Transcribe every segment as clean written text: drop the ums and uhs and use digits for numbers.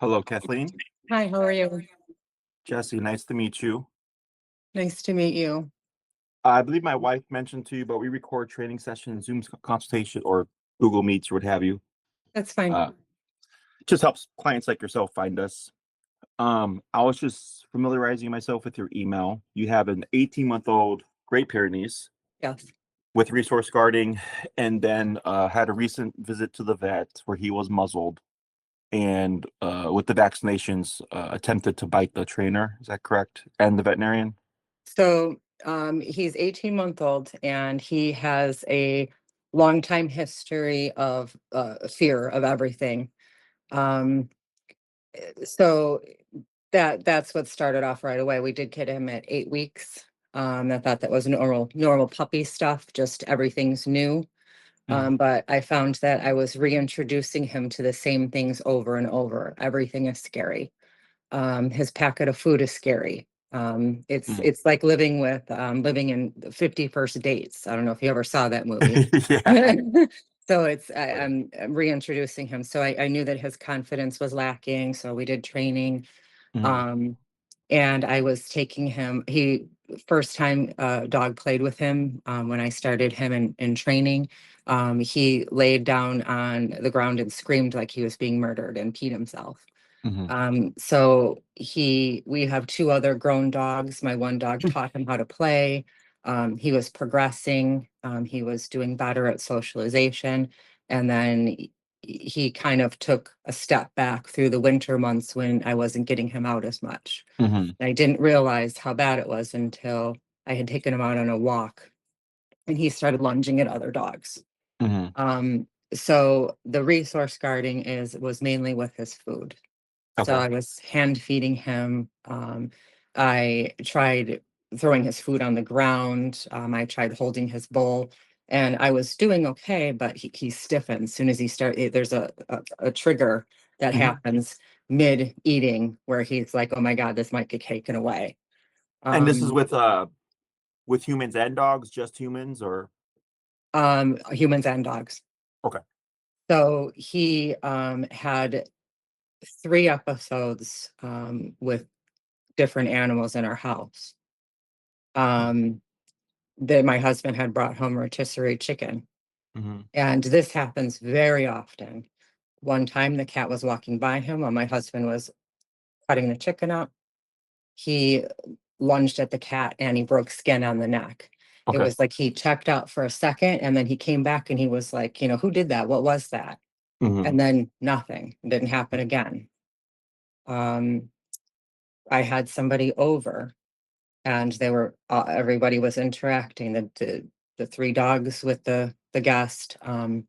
Hello, Kathleen. Hi, how are you? Jesse, nice to meet you. Nice to meet you. I believe my wife mentioned to you, but we record training sessions, Zoom consultation, or Google Meets, or what have you. That's fine. Just helps clients like yourself find us. I was just familiarizing myself with your email. You have an 18-month-old Great Pyrenees Yes. with resource guarding, and then had a recent visit to the vet where he was muzzled, and with the vaccinations, attempted to bite the trainer. Is that correct? And the veterinarian? So he's 18-month-old and he has a long time history of fear of everything. Um, so that's what started off right away. We did kid him at 8 weeks. I thought that was normal puppy stuff, just everything's new. But I found that I was reintroducing him to the same things over and over. Everything is scary. His packet of food is scary. It's like living in 50 First Dates. I don't know if you ever saw that movie. Yeah. So I'm reintroducing him. So I knew that his confidence was lacking. So we did training. Mhm. And I was taking him, first time dog played with him when I started him in training. He laid down on the ground and screamed like he was being murdered and peed himself. So we have two other grown dogs. My one dog taught him how to play. He was progressing. He was doing better at socialization. And then he kind of took a step back through the winter months when I wasn't getting him out as much. I didn't realize how bad it was until I had taken him out on a walk and he started lunging at other dogs. So the resource guarding was mainly with his food. So I was hand feeding him. I tried throwing his food on the ground. I tried holding his bowl, and I was doing okay, but he stiffened as soon as he started. There's a trigger that happens mid eating where he's like, "Oh my God, this might get taken away." And this is with humans and dogs, just humans, or Humans and dogs. okay. So he had 3 episodes with different animals in our house. That my husband had brought home rotisserie chicken. And this happens very often. One time the cat was walking by him while my husband was cutting the chicken up. He lunged at the cat and he broke skin on the neck. It was like he checked out for a second and then he came back and he was like, who did that? What was that? And then nothing. It didn't happen again. I had somebody over and they were everybody was interacting, the three dogs with the guest, and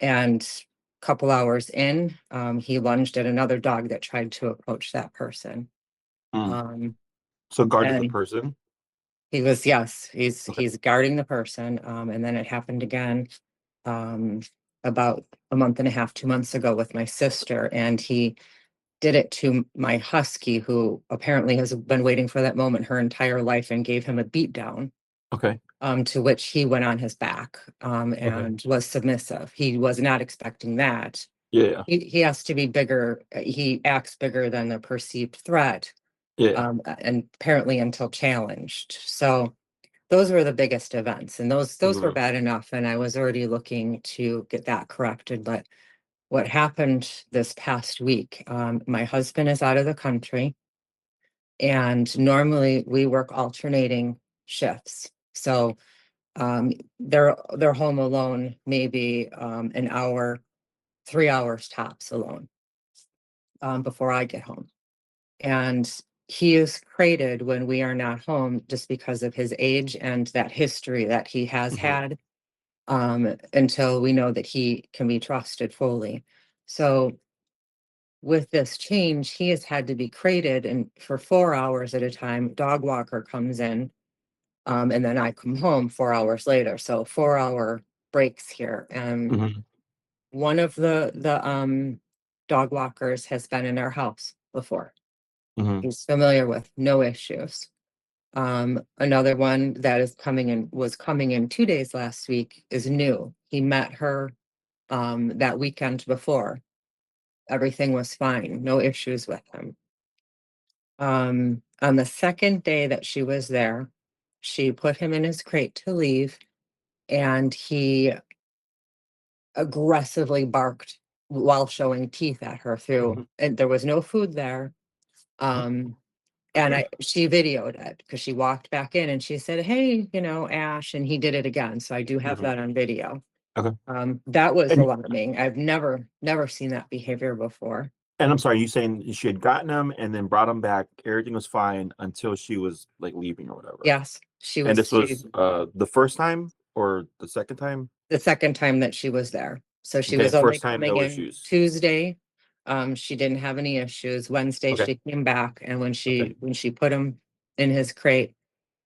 a couple hours in, he lunged at another dog that tried to approach that person. So guarded the And person. he was, yes, he's guarding the person, and then it happened again about a month and a half, 2 months ago with my sister, and he did it to my husky, who apparently has been waiting for that moment her entire life and gave him a beat down. To which he went on his back and was submissive. He was not expecting that. Yeah. He has to be bigger. He acts bigger than the perceived threat, Yeah. and apparently until challenged. So those were the biggest events, and those were bad enough. And I was already looking to get that corrected, but what happened this past week, my husband is out of the country, and normally we work alternating shifts. So they're home alone, maybe an hour, 3 hours tops alone before I get home. And he is crated when we are not home just because of his age and that history that he has had, until we know that he can be trusted fully. So with this change, he has had to be crated and for 4 hours at a time. Dog walker comes in, and then I come home 4 hours later. So 4 hour breaks here. And one of the dog walkers has been in our house before. He's familiar with, no issues. Another one that was coming in 2 days last week is new. He met her that weekend before. everything was fine, no issues with him. On the second day that she was there, she put him in his crate to leave, and he aggressively barked while showing teeth at her through, and there was no food there. And she videoed it because she walked back in and she said, "Hey, Ash," and he did it again. So I do have that on video. Okay. That was And- alarming. I've never seen that behavior before. And I'm sorry, you saying she had gotten him and then brought him back, everything was fine until she was like leaving or whatever. Yes, she was. And this was the first time or the second time? The second time that she was there. So she Okay, was only first time, coming no in issues. Tuesday. She didn't have any issues. Wednesday Okay. she came back, and when Okay. she put him in his crate,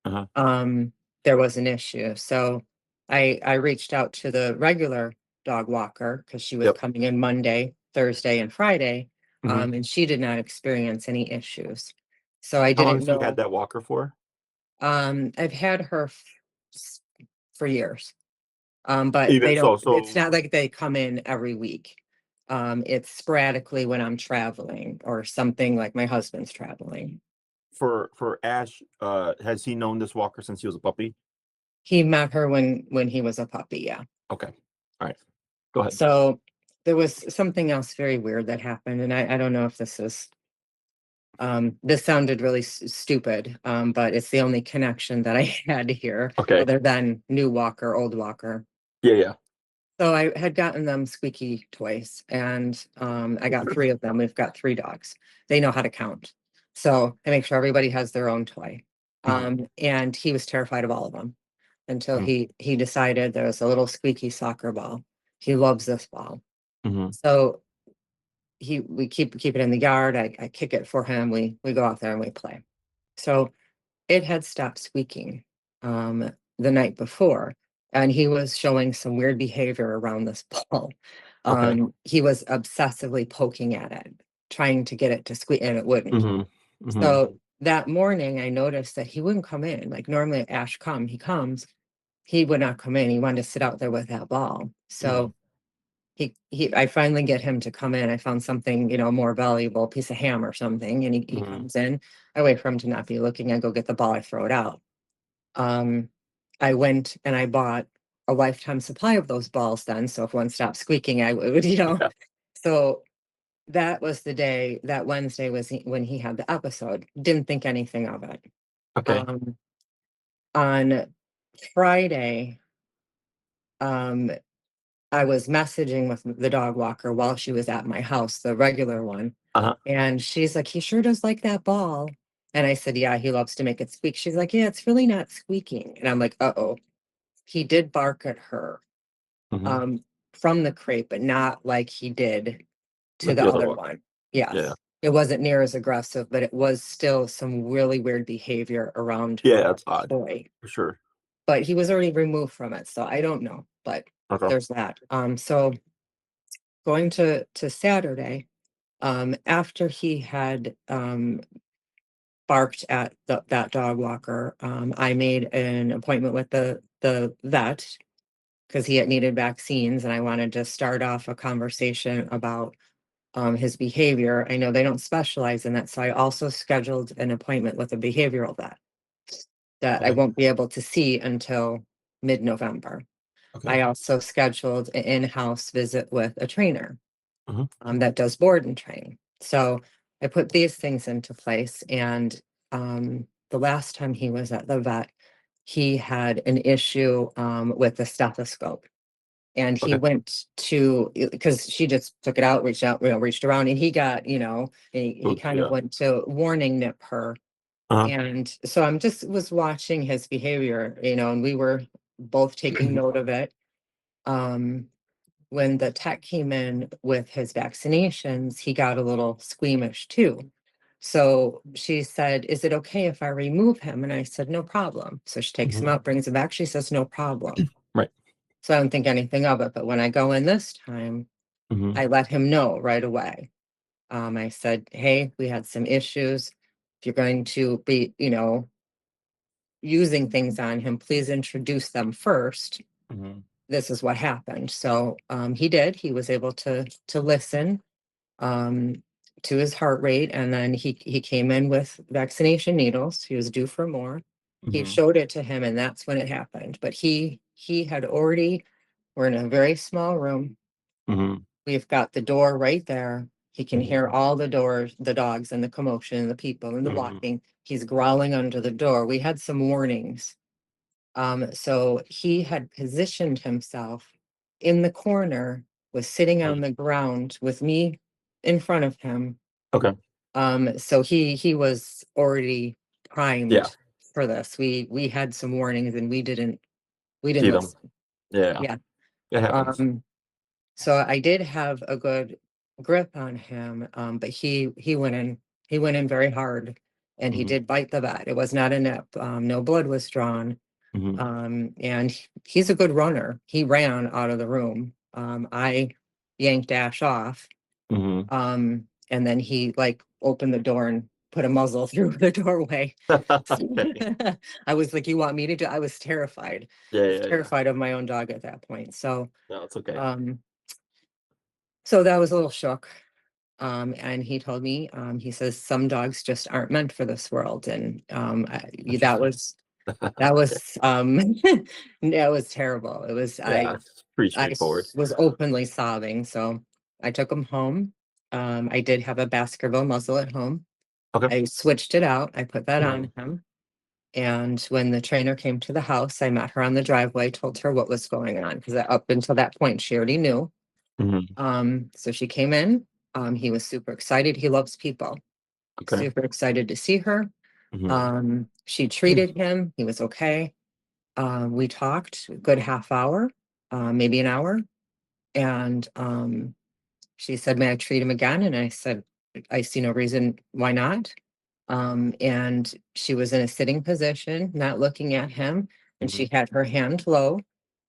there was an issue. So I reached out to the regular dog walker because she was Yep. coming in Monday, Thursday, and Friday, Mhm. and she did not experience any issues. So I How long didn't has you know. had that walker for? I've had her for years. But Even they don't, it's so not like they come in every week. It's sporadically when I'm traveling or something, like my husband's traveling. for Ash, has he known this walker since he was a puppy? He met her when he was a puppy, yeah. Okay. All right. Go ahead. So there was something else very weird that happened, and I don't know if this is this sounded really stupid, but it's the only connection that I had here, Okay. other than new walker, old walker. Yeah. So I had gotten them Squeaky toys, and I got 3 of them. We've got 3 dogs. They know how to count. So I make sure everybody has their own toy. And he was terrified of all of them until he decided there was a little Squeaky soccer ball. He loves this ball. So we keep it in the yard. I kick it for him. We go out there and we play. So it had stopped squeaking the night before, and he was showing some weird behavior around this ball. Okay. He was obsessively poking at it, trying to get it to squeak, and it wouldn't. So that morning I noticed that he wouldn't come in. Like normally Ash he comes, he would not come in. He wanted to sit out there with that ball. So I finally get him to come in. I found something, more valuable, piece of ham or something, and he comes in. I wait for him to not be looking. I go get the ball, I throw it out. I went and I bought a lifetime supply of those balls then. So if one stopped squeaking, I would, Yeah. So that was the day, that Wednesday was when he had the episode. Didn't think anything of it. Okay. On Friday, I was messaging with the dog walker while she was at my house, the regular one. And she's like, "He sure does like that ball." And I said, "Yeah, he loves to make it squeak." She's like, "Yeah, it's really not squeaking." And I'm like, "Uh-oh." He did bark at her from the crate, but not like he did to Like the the other other one. one. Yes. Yeah. It wasn't near as aggressive, but it was still some really weird behavior around Yeah, that's odd. toy. For sure. But he was already removed from it, so I don't know. But Okay. there's that. So going to Saturday, after he had barked at that dog walker, I made an appointment with the vet because he had needed vaccines, and I wanted to start off a conversation about his behavior. I know they don't specialize in that, so I also scheduled an appointment with a behavioral vet that I Okay. won't be able to see until mid-November. Okay. I also scheduled an in-house visit with a trainer Mhm. that does board and train. So I put these things into place, and the last time he was at the vet, he had an issue with the stethoscope. And he Okay. went to, because she just took it out, reached around, and he got, he Oops, kind of yeah. went to warning nip her. And so I'm just was watching his behavior, and we were both taking note of it. When the tech came in with his vaccinations, he got a little squeamish too. So she said, "Is it okay if I remove him?" And I said, "No problem." So she takes him out, brings him back. She says, "No problem." Right. So I don't think anything of it. But when I go in this time, I let him know right away. I said, "Hey, we had some issues. If you're going to be, using things on him, please introduce them first. This is what happened." So he did. He was able to listen. to his heart rate, and then he came in with vaccination needles. He was due for more. He Mhm. showed it to him, and that's when it happened. But he had already, we're in a very small room. Mhm. We've got the door right there. He can Mhm. hear all the doors, the dogs and the commotion and the people and the Mhm. walking. He's growling under the door. We had some warnings. So he had positioned himself in the corner, was sitting on Mhm. the ground with me in front of him. Okay. So he was already Yeah. primed for this. We had some warnings and we didn't See them. listen. Yeah. Yeah. It happens. So I did have a good grip on him, but he went in very hard, and he Mhm. did bite the vet. It was not a nip. No blood was drawn. Mhm. And he's a good runner. He ran out of the room. I yanked Ash off. Mhm. And then he like opened the door and put a muzzle through the doorway. Okay. I was like, you want me to do? I was terrified. Yeah. I was Yeah. Yeah. terrified of my own dog at that point. No, it's okay. Um, so that was a little shook. And he told me, he says some dogs just aren't meant for this world. And that Interesting. was Okay. that was terrible. It was Yeah, it's pretty straightforward. was openly sobbing. So I took him home. I did have a Baskerville muzzle at home. Okay. I switched it out. I put that on Mhm. him. And when the trainer came to the house, I met her on the driveway, told her what was going on, because up until that point, she already knew. Mhm. So she came in. He was super excited. He loves people. Okay. Super excited to see her. Mhm. She treated him. He was okay. We talked a good half hour, maybe an hour. And she said, may I treat him again? And I said, I see no reason why not. And she was in a sitting position, not looking at him. And she Mhm. had her hand low,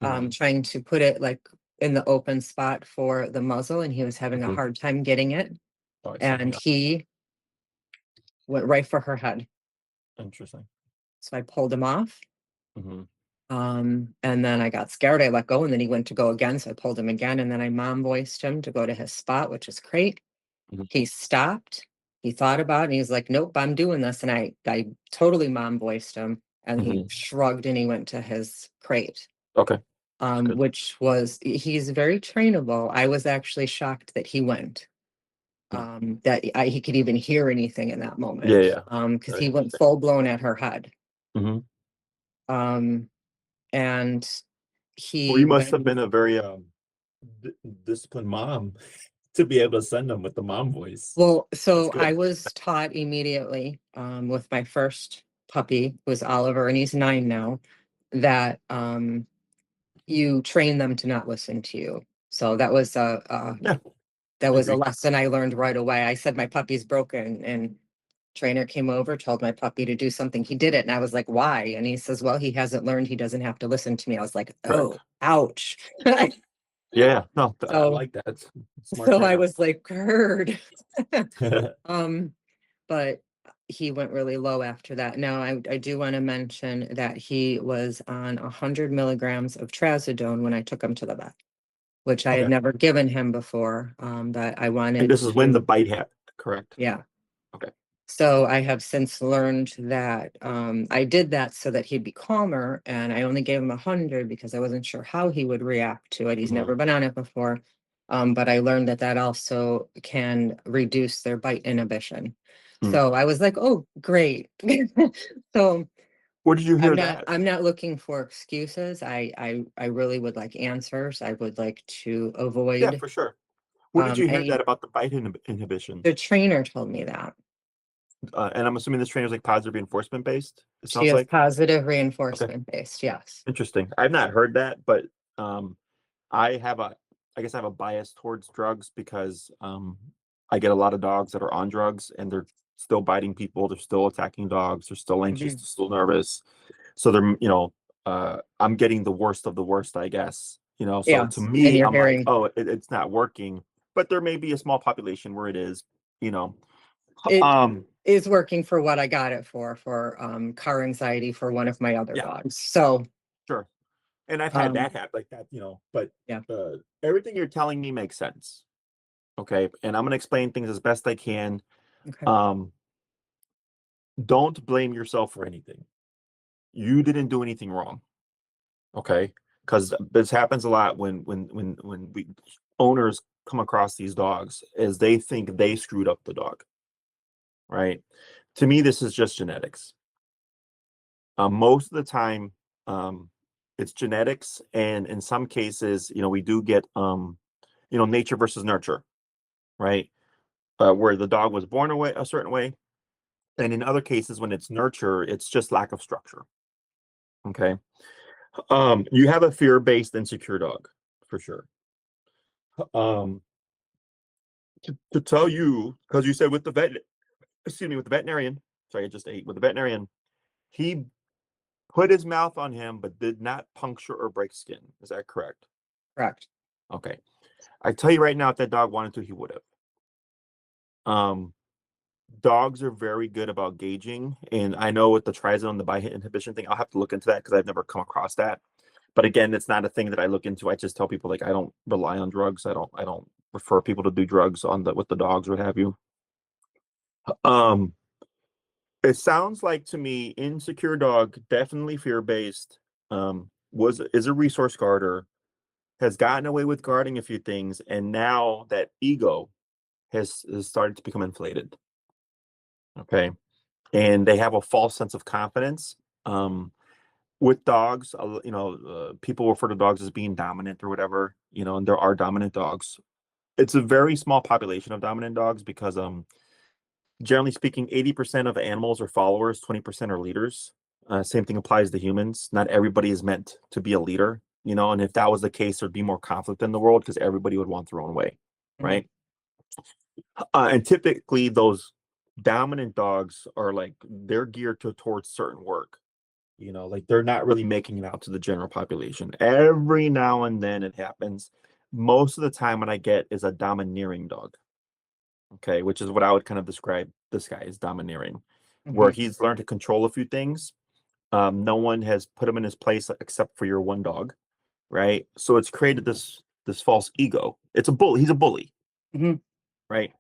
Mhm. trying to put it like in the open spot for the muzzle. And he was having a Mhm. hard time getting it. Oh, I see. And Yeah. he went right for her head. Interesting. So I pulled him off. Mhm. And then I got scared. I let go, and then he went to go again. So I pulled him again, and then I mom voiced him to go to his spot, which is great. Mhm. He stopped. He thought about it, and he's like, "Nope, I'm doing this." And I totally mom voiced him, and he Mhm. shrugged and he went to his crate. Okay. That's good. Which was he's very trainable. I was actually shocked that he went. Mm. He could even hear anything in that Yeah. moment. Yeah. Because Very he went interesting. full blown at her head. Mhm. Um, and Well, he you must went. have been a very d disciplined mom to be able to send them with the mom voice. Well, That's so I good. was taught immediately with my first puppy, who was Oliver, and he's 9 now, that you train them to not listen to you. So Yeah, that I was a agree. lesson I learned right away. I said my puppy's broken, and trainer came over, told my puppy to do something. He did it, and I was like, "Why?" And he says, "Well, he hasn't learned. He doesn't have to listen to me." I was like, Correct. "Oh, ouch." Yeah, yeah. No, I So like that. Smart so I trainer. was like, "Heard." Um, but he went really low after that. Now, I do want to mention that he was on 100 milligrams of Trazodone when I took him to the vet, which I had Okay. never given him before. But I And wanted this is when the to, bite happened, correct? yeah. Okay. So I have since learned that I did that so that he'd be calmer, and I only gave him 100 because I wasn't sure how he would react to it. He's Mhm. never been on it before. But I learned that that also can reduce their bite inhibition. Mm. So I was like, oh, great. So Where did you hear that? I'm not looking for excuses. I really would like answers. I would like to Yeah, avoid for sure. Where did you hear any. that about the bite inhibition? The trainer told me that. And I'm assuming this trainer's like positive reinforcement based, it She sounds is like. positive Okay. reinforcement based, yes. Interesting. I've not heard that, but um I have a I guess I have a bias towards drugs because I get a lot of dogs that are on drugs and they're still biting people, they're still attacking dogs, they're still anxious, Mhm. they're still nervous. So they're, I'm getting the worst of the worst, I guess. So to Yes, and me, you're I'm like, hearing oh, it's not working. But there may be a small population where it is, you know. it Um, is working for what I got it for car anxiety for one of my other yeah, dogs. So sure. And I've had um that happen like that, but yeah. everything you're telling me makes sense. Okay. And I'm going to explain things as best I can. Okay. Um, don't blame yourself for anything. You didn't do anything wrong. Okay. Because this happens a lot when we owners come across these dogs is they think they screwed up the dog. Right. To me, this is just genetics. Most of the time, it's genetics, and in some cases, we do get nature versus nurture, right? Where the dog was born a certain way, and in other cases, when it's nurture, it's just lack of structure. Okay. You have a fear-based insecure dog for sure. Um, to tell you, because you said with the with the veterinarian, sorry, I just ate with the veterinarian, he put his mouth on him, but did not puncture or break skin. Is that correct? Correct. Okay. I tell you right now, if that dog wanted to, he would have. Um, Dogs are very good about gauging, and I know with the Trazodone, the bite inhibition thing, I'll have to look into that because I've never come across that. But again, it's not a thing that I look into. I just tell people like I don't rely on drugs. I don't refer people to do drugs on the with the dogs, what have you. Um, it sounds like to me, insecure dog, definitely fear based. Was is a resource guarder, has gotten away with guarding a few things, and now that ego has started to become inflated. Okay. And they have a false sense of confidence. With dogs, people refer to dogs as being dominant or whatever, and there are dominant dogs. It's a very small population of dominant dogs because, generally speaking, 80% of animals are followers, 20% are leaders. Same thing applies to humans. Not everybody is meant to be a leader, and if that was the case, there'd be more conflict in the world because everybody would want their own way, Mhm. right? And typically, those dominant dogs are like they're geared towards certain work. Like they're not really making it out to the general population. Every now and then it happens. Most of the time, what I get is a domineering dog. Okay, which is what I would kind of describe this guy as domineering, where Mhm. he's learned to control a few things. No one has put him in his place except for your one dog, right? So it's created this false ego. It's a bully. He's a bully, Mhm. right?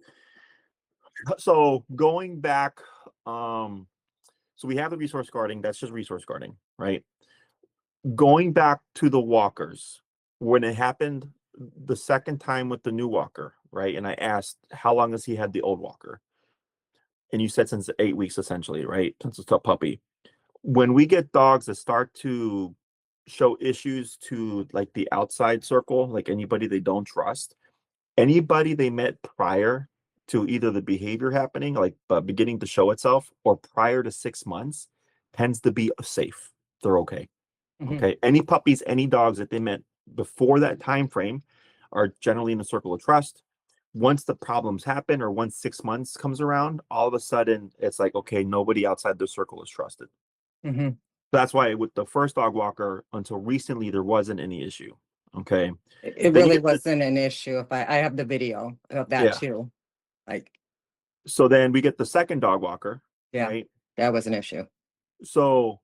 So going back, um, so we have the resource guarding. That's just resource guarding, right? Going back to the walkers, when it happened the second time with the new walker, right? And I asked, how long has he had the old walker? And you said since 8 weeks, essentially, right? Since it's a puppy. When we get dogs that start to show issues to like the outside circle, like anybody they don't trust, anybody they met prior to either the behavior happening, like beginning to show itself, or prior to 6 months, tends to be safe. They're okay. Mhm. Okay. Any puppies, any dogs that they met before that time frame are generally in the circle of trust. Once the problems happen or once 6 months comes around, all of a sudden it's like, okay, nobody outside the circle is trusted. Mhm. That's why with the first dog walker, until recently, there wasn't any issue. Okay. It Then you really get the, wasn't an issue. If I have the video of that yeah. too. Like, So then we get the second dog walker, yeah, right? that was an issue. So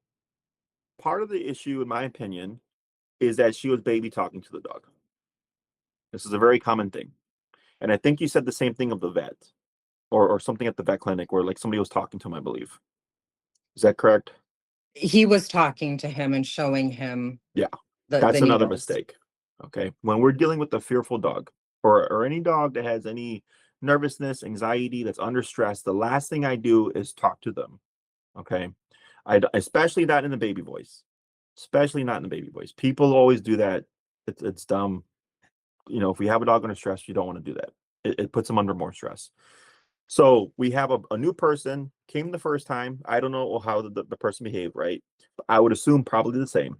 part of the issue, in my opinion, is that she was baby talking to the dog. This is a very common thing. And I think you said the same thing of the vet or something at the vet clinic where like somebody was talking to him, I believe. Is that correct? He was talking to him and showing him Yeah. the That's another needles. mistake. Okay. When we're dealing with a fearful dog or any dog that has any nervousness, anxiety, that's under stress, the last thing I do is talk to them. Okay. Especially not in the baby voice. Especially not in the baby voice. People always do that. It's dumb. If we have a dog under stress, you don't want to do that. It puts them under more stress. So we have a new person came the first time. I don't know how the person behaved, right? I would assume probably the same.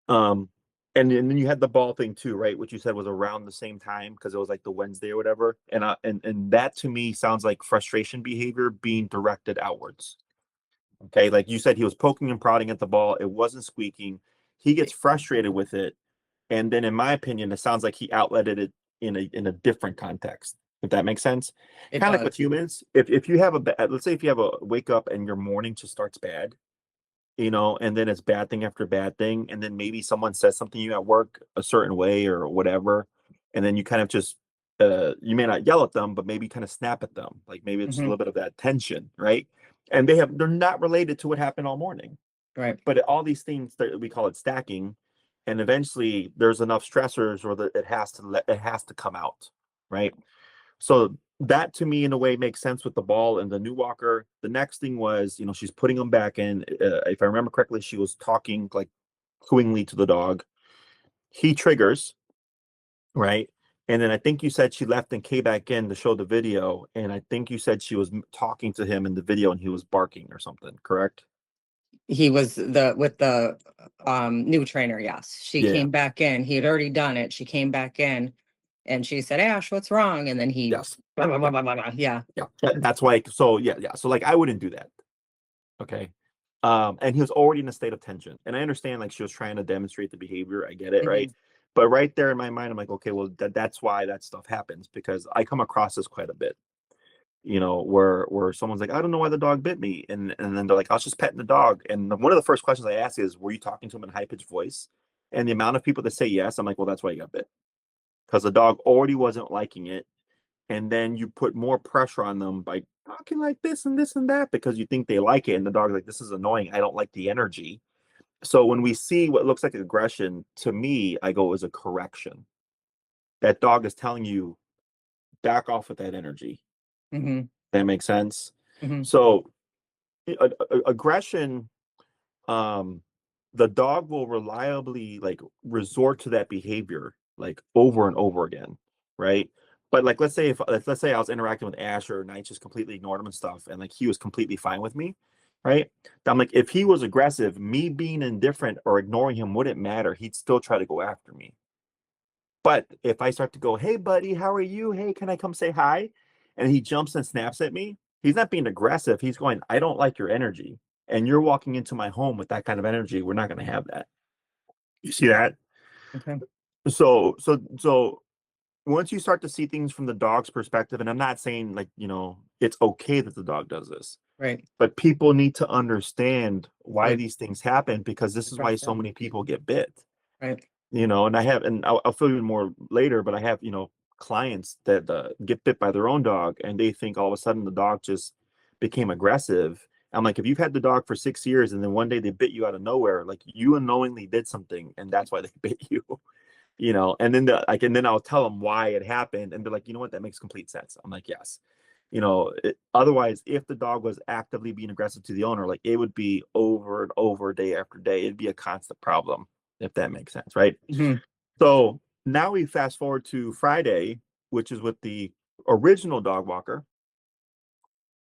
Um, and then you had the ball thing too, right? Which you said was around the same time because it was like the Wednesday or whatever. And that to me sounds like frustration behavior being directed outwards. Okay, like you said, he was poking and prodding at the ball. It wasn't squeaking. He gets frustrated with it, and then, in my opinion, it sounds like he outletted it in a different context. If that makes sense, It kind of like with does. humans. If you have let's say if you have a wake up and your morning just starts bad, and then it's bad thing after bad thing, and then maybe someone says something to you at work a certain way or whatever, and then you kind of just you may not yell at them, but maybe kind of snap at them. Like maybe it's a Mhm. little bit of that tension, right? And they're not related to what happened all morning. Right. But all these things that we call it stacking, and eventually there's enough stressors or that it has to come out, right? So that to me in a way makes sense with the ball and the new walker. The next thing was, she's putting them back in. If I remember correctly, she was talking like cooingly to the dog. He triggers, right? And then I think you said she left and came back in to show the video. And I think you said she was talking to him in the video and he was barking or something, correct? He was with the new trainer, yes. She Yeah. came back in. He had already done it. She came back in and she said, Ash, what's wrong? And then he Yes. blah, blah, blah, Yeah. blah, blah, blah. Yeah. Yeah. That's why. So yeah. So like I wouldn't do that. Okay. And he was already in a state of tension. And I understand like she was trying to demonstrate the behavior. I get it, right? Mhm. But right there in my mind, I'm like, okay, well, that's why that stuff happens because I come across this quite a bit. Where someone's like, I don't know why the dog bit me, and then they're like, I was just petting the dog. And one of the first questions I ask is, were you talking to him in high pitched voice? And the amount of people that say yes, I'm like, well, that's why you got bit because the dog already wasn't liking it, and then you put more pressure on them by talking like this and that because you think they like it, and the dog's like, this is annoying. I don't like the energy. So when we see what looks like aggression, to me, I go is a correction. That dog is telling you back off with that energy. Mhm. That makes sense. Mhm. So aggression, um the dog will reliably like resort to that behavior like over and over again, right? But like let's say I was interacting with Asher and I just completely ignored him and stuff and like he was completely fine with me, right? I'm like, if he was aggressive, me being indifferent or ignoring him wouldn't matter. He'd still try to go after me. But if I start to go, hey buddy, how are you, hey, can I come say hi, and he jumps and snaps at me, he's not being aggressive, he's going, I don't like your energy, and you're walking into my home with that kind of energy, we're not going to have that. You see that? Okay. So once you start to see things from the dog's perspective, and I'm not saying like, it's okay that the dog does this, Right. but people need to understand why Right. these things happen because this is why Address so that. many people get bit. Right. And I'll fill you in more later, but I have, clients that get bit by their own dog and they think all of a sudden the dog just became aggressive. I'm like, if you've had the dog for 6 years and then one day they bit you out of nowhere, like you unknowingly did something and that's why they bit you, and then and then I'll tell them why it happened and they're like, you know what, that makes complete sense. I'm like, yes. Otherwise, if the dog was actively being aggressive to the owner, like it would be over and over day after day. It'd be a constant problem, if that makes sense, right? Mhm. So now we fast forward to Friday, which is with the original dog walker.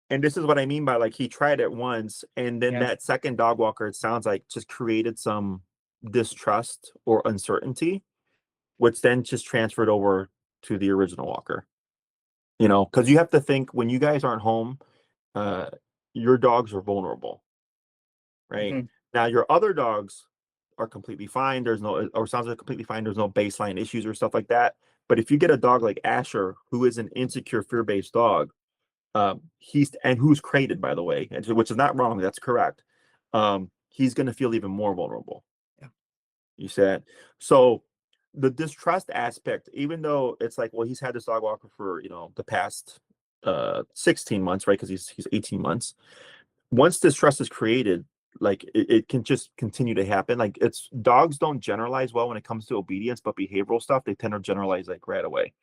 And this is what I mean by like he tried it once, and then Yeah. that second dog walker, it sounds like just created some distrust or uncertainty, which then just transferred over to the original walker. Because you have to think when you guys aren't home, uh, your dogs are vulnerable, right? Mhm. Now your other dogs are completely fine. There's no, or sounds like completely fine. There's no baseline issues or stuff like that. But if you get a dog like Asher, who is an insecure, fear-based dog, who's crated, by the way, which is not wrong. That's correct. He's going to feel even more vulnerable. Yeah. You said so. The distrust aspect, even though it's like, well, he's had this dog walker for the past 16 months, right? Because he's 18 months. Once distrust is created, like it can just continue to happen. Like it's dogs don't generalize well when it comes to obedience, but behavioral stuff they tend to generalize like right away.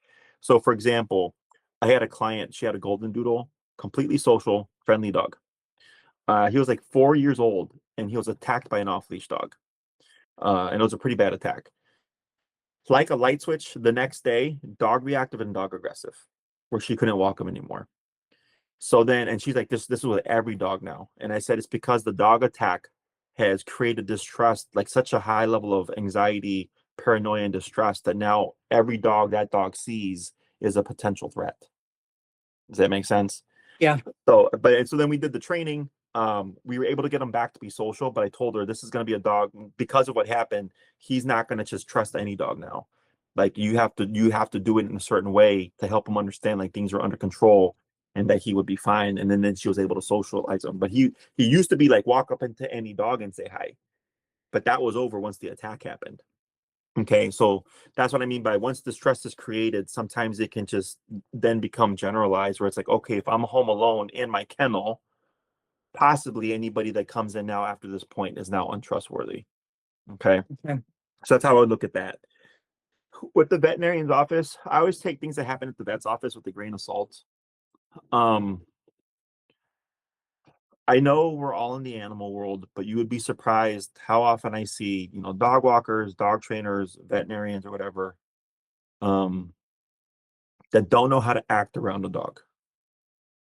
So, for example, I had a client. She had a golden doodle, completely social, friendly dog. He was like 4 years old, and he was attacked by an off-leash dog, and it was a pretty bad attack. Like a light switch, the next day, dog reactive and dog aggressive, where she couldn't walk him anymore. So then, and she's like, this is with every dog now. And I said, it's because the dog attack has created distrust, like such a high level of anxiety, paranoia, and distrust that now every dog that dog sees is a potential threat. Does that make sense? Yeah. So then we did the training. We were able to get him back to be social, but I told her this is going to be a dog because of what happened. He's not going to just trust any dog now. Like you have to do it in a certain way to help him understand like things are under control and that he would be fine. And then she was able to socialize him. But he used to be like walk up into any dog and say hi, but that was over once the attack happened. Okay, so that's what I mean by once distrust is created, sometimes it can just then become generalized where it's like, okay, if I'm home alone in my kennel, possibly anybody that comes in now after this point is now untrustworthy. Okay. Okay. So that's how I would look at that. With the veterinarian's office, I always take things that happen at the vet's office with a grain of salt. I know we're all in the animal world, but you would be surprised how often I see, dog walkers, dog trainers, veterinarians, or whatever, that don't know how to act around a dog,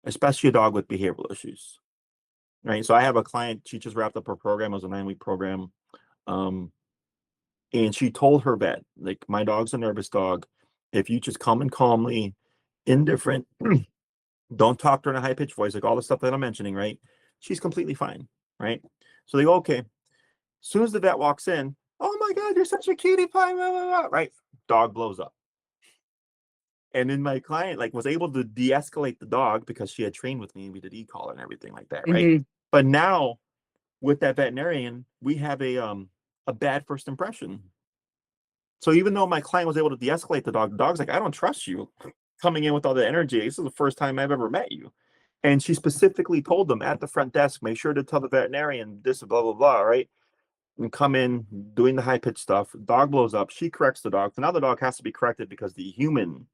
especially a dog with behavioral issues. Right. So I have a client, she just wrapped up her program. It was a 9-week program. And she told her vet, like, my dog's a nervous dog. If you just come in calmly, indifferent, don't talk to her in a high pitched voice, like all the stuff that I'm mentioning, right? She's completely fine. Right. So they go, okay. As soon as the vet walks in, oh my God, you're such a cutie pie, blah, blah, blah, right? Dog blows up. And then my client was able to de-escalate the dog because she had trained with me and we did e-collar and everything like that, right? Mm-hmm. But now with that veterinarian, we have a bad first impression. So even though my client was able to de-escalate the dog's like, I don't trust you coming in with all the energy. This is the first time I've ever met you. And she specifically told them at the front desk, make sure to tell the veterinarian this, blah, blah, blah, right? And come in doing the high-pitched stuff. Dog blows up. She corrects the dog. So now the dog has to be corrected because the human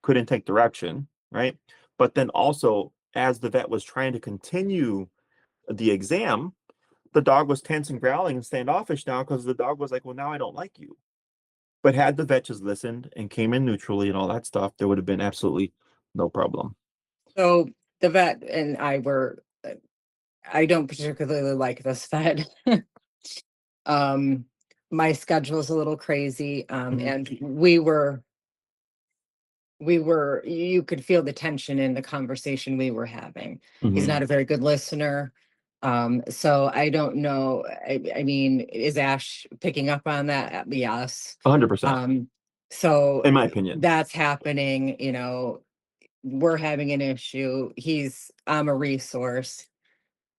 couldn't take direction, right? But then also, as the vet was trying to continue the exam, the dog was tense and growling and standoffish now because the dog was like, well, now I don't like you. But had the vet just listened and came in neutrally and all that stuff, there would have been absolutely no problem. So the vet and I don't particularly like this vet. My schedule is a little crazy. And you could feel the tension in the conversation we were having. He's not a very good listener. So I don't know. I mean, is Ash picking up on that? Yes. 100%. So In my opinion, that's happening, we're having an issue. I'm a resource.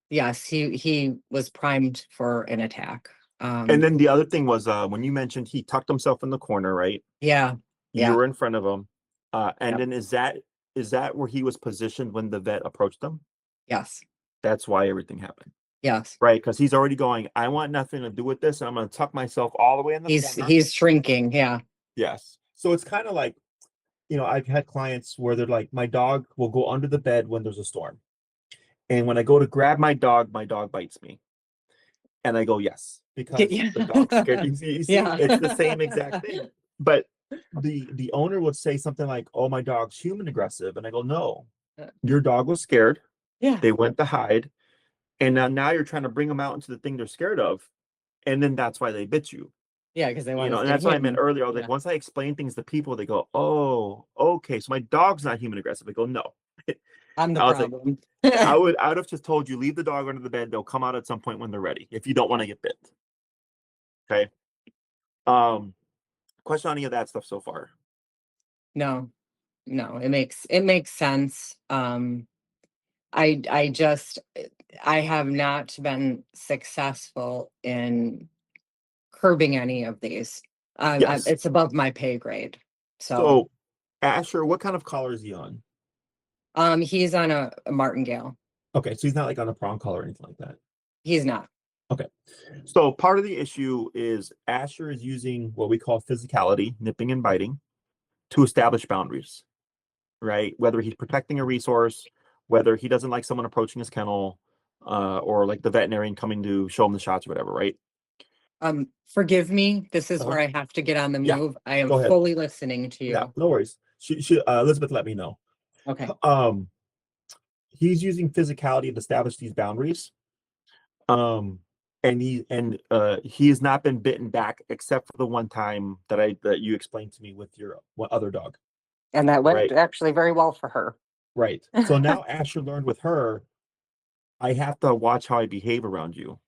Yes, he was primed for an attack. and then the other thing was when you mentioned he tucked himself in the corner, right? Yeah. You were in front of him. And Yep. then is that where he was positioned when the vet approached him? Yes. That's why everything happened. Yes. Right, because he's already going, I want nothing to do with this, and I'm going to tuck myself all the way in the corner. He's shrinking. Yeah. Yes. So it's kind of like, I've had clients where they're like, my dog will go under the bed when there's a storm. And when I go to grab my dog bites me. And I go, yes, because Yeah. the dog's scared. You see, Yeah. it's the same exact thing. But the owner would say something like, oh, my dog's human aggressive. And I go, no, your dog was scared. Yeah. They went to hide. And now you're trying to bring them out into the thing they're scared of. And then that's why they bit you. Yeah, because they want to And stay that's what I hidden. meant earlier. I was Yeah. like, once I explain things to people, they go, oh, okay. So my dog's not human aggressive. I go, no. I'm the I was like, problem. I would have just told you, leave the dog under the bed. They'll come out at some point when they're ready, if you don't want to get bit. Okay. Question on any of that stuff so far? No, it makes sense. I just I have not been successful in curbing any of these. Yes. It's above my pay grade. So So Asher, what kind of collar is he on? he's on a martingale. Okay, so he's not like on a prong collar or anything like that. He's not. Okay. So part of the issue is Asher is using what we call physicality, nipping and biting, to establish boundaries, right? Whether he's protecting a resource, whether he doesn't like someone approaching his kennel, or like the veterinarian coming to show him the shots or whatever, right? Forgive me. This is where I have to get on the Yeah, move. I am go ahead. fully listening to you. Yeah, no worries. Elizabeth let me know. Okay. He's using physicality to establish these boundaries. And he has not been bitten back except for the one time that you explained to me with your other dog. And that went Right. actually very well for her. Right. So now Asher learned with her, I have to watch how I behave around you.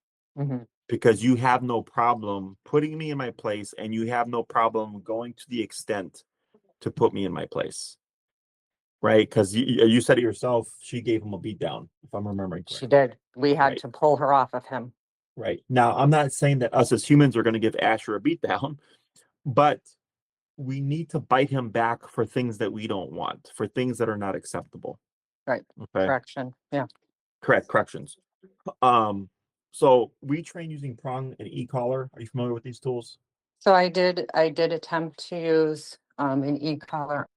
Because you have no problem putting me in my place and you have no problem going to the extent to put me in my place. Right? Because you said it yourself, she gave him a beat down, if I'm remembering correctly. She did. We had to pull her off of him. Right. Now, I'm not saying that us as humans are going to give Asher a beat down, but we need to bite him back for things that we don't want, for things that are not acceptable. Right. Okay. Correction. Yeah. Corrections. So we train using Prong and e-collar. Are you familiar with these tools? So I did attempt to use an e-collar.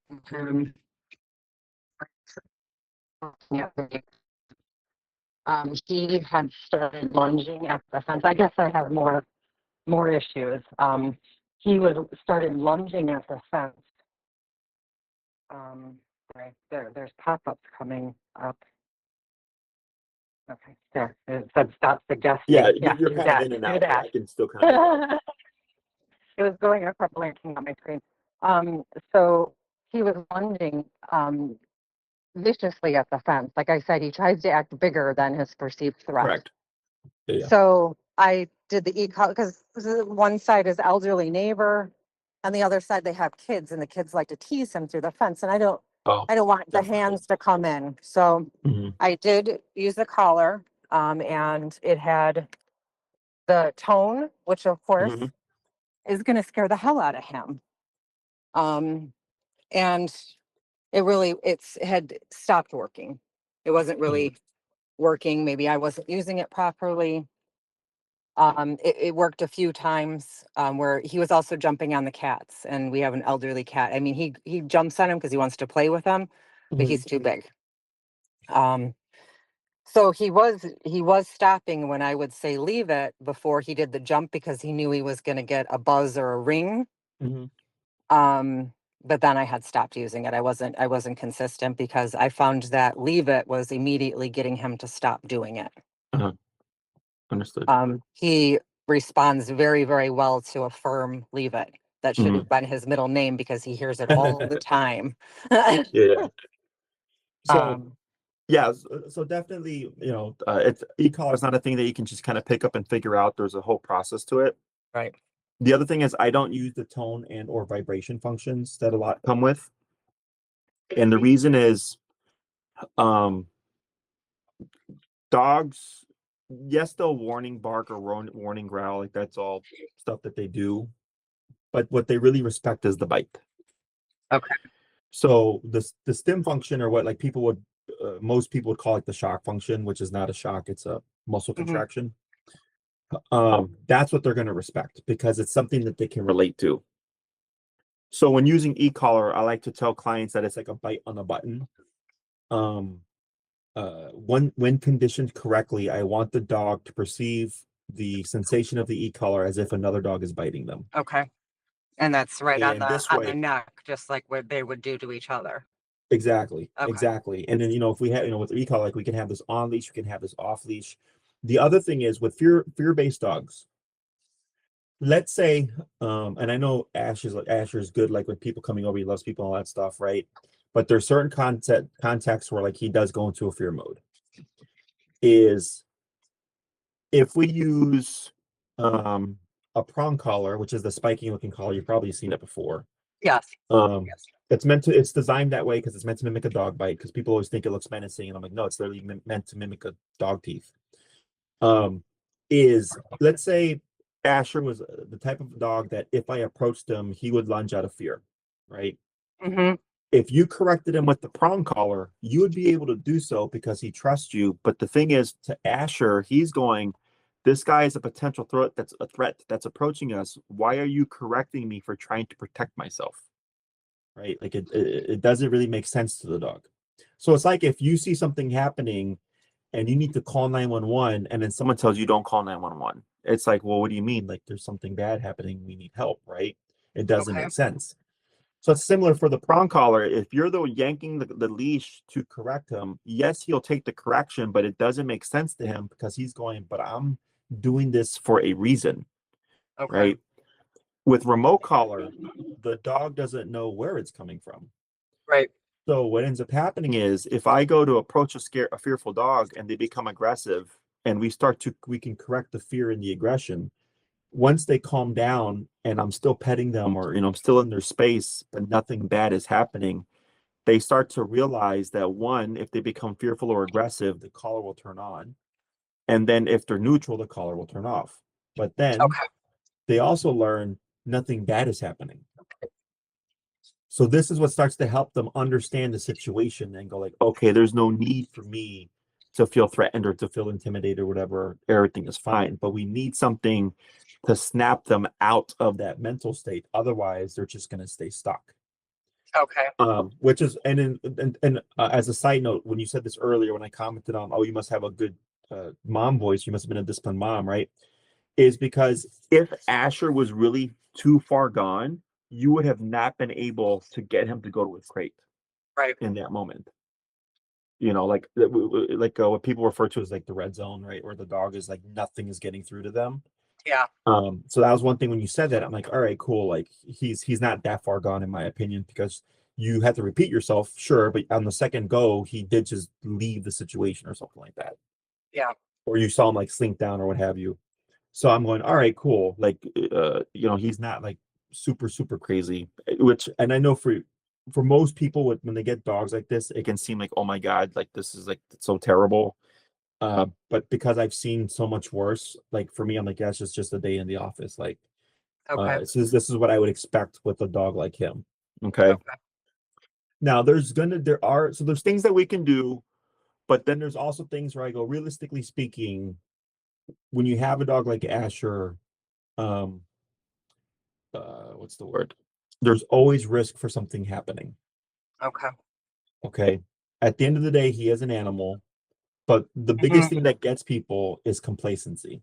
Yeah. He had started lunging at the fence. I guess I have more issues. He started lunging at the fence. Right there's pop-ups coming up. Okay, there. It said stop suggesting. Yeah, Yeah, you're do kind of that. in and Do out, but that. I can still kind of. It was going across blinking on my screen. So he was lunging viciously at the fence. Like I said, he tries to act bigger than his perceived threat. Correct. Yeah. So I did the e-collar because one side is elderly neighbor, and the other side they have kids, and the kids like to tease him through the fence, and I don't want the hands to come in. So I did use the collar, and it had the tone, which of course is going to scare the hell out of him. And it had stopped working. It wasn't really working. Maybe I wasn't using it properly. It worked a few times where he was also jumping on the cats, and we have an elderly cat. I mean, he jumps on him because he wants to play with them, but he's too big. So he was stopping when I would say leave it before he did the jump because he knew he was going to get a buzz or a ring. But then I had stopped using it. I wasn't consistent because I found that leave it was immediately getting him to stop doing it. Understood. He responds very, very well to a firm leave it. That should have been his middle name because he hears it all the time. Yeah. So so definitely, it's e-collar is not a thing that you can just kind of pick up and figure out. There's a whole process to it. Right. The other thing is I don't use the tone and or vibration functions that a lot come with. And the reason is dogs, yes, they'll warning bark or warning growl, like that's all stuff that they do. But what they really respect is the bite. Okay. So the stim function, or what like most people would call it the shock function, which is not a shock, it's a muscle contraction. That's what they're going to respect because it's something that they can relate to. So when using e-collar, I like to tell clients that it's like a bite on a button. When conditioned correctly, I want the dog to perceive the sensation of the e-collar as if another dog is biting them. Okay. And that's right on And this the way, neck, just like what they would do to each other. Exactly. Okay. Exactly. And then, if we have, with e-collar, like we can have this on leash, we can have this off leash. The other thing is with fear-based dogs, let's say, and I know Asher's good, like with people coming over, he loves people and all that stuff, right? But there's certain contexts where like he does go into a fear mode. Is if we use a prong collar, which is the spiky looking collar, you've probably seen it before. Yes. It's designed that way because it's meant to mimic a dog bite, because people always think it looks menacing, and I'm like, no, it's literally meant to mimic a dog teeth. Let's say Asher was the type of dog that if I approached him, he would lunge out of fear, right? If you corrected him with the prong collar, you would be able to do so because he trusts you. But the thing is, to Asher, he's going, this guy is a potential threat that's approaching us. Why are you correcting me for trying to protect myself? Right? Like it doesn't really make sense to the dog. So it's like if you see something happening and you need to call 911 and then someone tells you don't call 911. It's like, well, what do you mean? Like there's something bad happening. We need help, right? It doesn't make sense. So it's similar for the prong collar. If you're yanking the leash to correct him, yes, he'll take the correction, but it doesn't make sense to him because he's going, but I'm doing this for a reason, right? With remote collar, the dog doesn't know where it's coming from. Right. So what ends up happening is if I go to approach a fearful dog and they become aggressive and we can correct the fear and the aggression. Once they calm down and I'm still petting them, or, I'm still in their space, but nothing bad is happening, they start to realize that one, if they become fearful or aggressive, the collar will turn on. And then if they're neutral, the collar will turn off. But then they also learn nothing bad is happening. So this is what starts to help them understand the situation and go like, okay, there's no need for me to feel threatened or to feel intimidated or whatever. Everything is fine. But we need something to snap them out of that mental state. Otherwise, they're just going to stay stuck. Okay. Which is, as a side note, when you said this earlier, when I commented on, oh, you must have a good mom voice, you must have been a disciplined mom, right? Is because if Asher was really too far gone, you would have not been able to get him to go to his crate Right. in that moment. You know, like what people refer to as like the red zone, right? Where the dog is like nothing is getting through to them. Yeah. So that was one thing when you said that, I'm like, all right, cool. Like he's not that far gone in my opinion, because you had to repeat yourself, sure, but on the second go, he did just leave the situation or something like that. Yeah. Or you saw him like slink down or what have you. So I'm going, all right, cool. Like, he's not like super, super crazy, and I know for most people when they get dogs like this, it can seem like, oh my God, like this is like so terrible. But because I've seen so much worse, like for me, I'm like, yeah, it's just a day in the office. Like, Okay. this is what I would expect with a dog like him. Okay. Okay. Now there's things that we can do, but then there's also things where I go, realistically speaking, when you have a dog like Asher, um, what's the word? There's always risk for something happening. Okay. Okay. At the end of the day, he is an animal, but the biggest thing that gets people is complacency.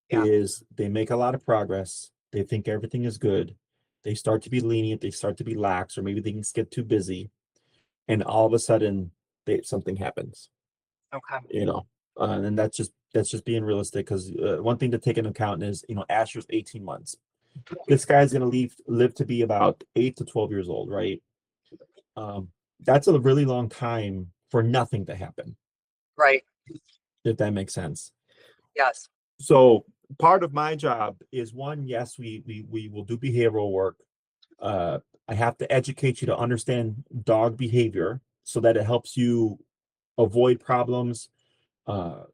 Yeah. Is they make a lot of progress. They think everything is good. They start to be lenient. They start to be lax, or maybe things get too busy, and all of a sudden, something happens. Okay. And that's just being realistic. Because one thing to take into account is, Asher's 18 months. This guy's gonna live to be about 8 to 12 years old, right? That's a really long time for nothing to happen, Right. if that makes sense. Yes. So part of my job is, one, yes, we will do behavioral work. I have to educate you to understand dog behavior so that it helps you avoid problems.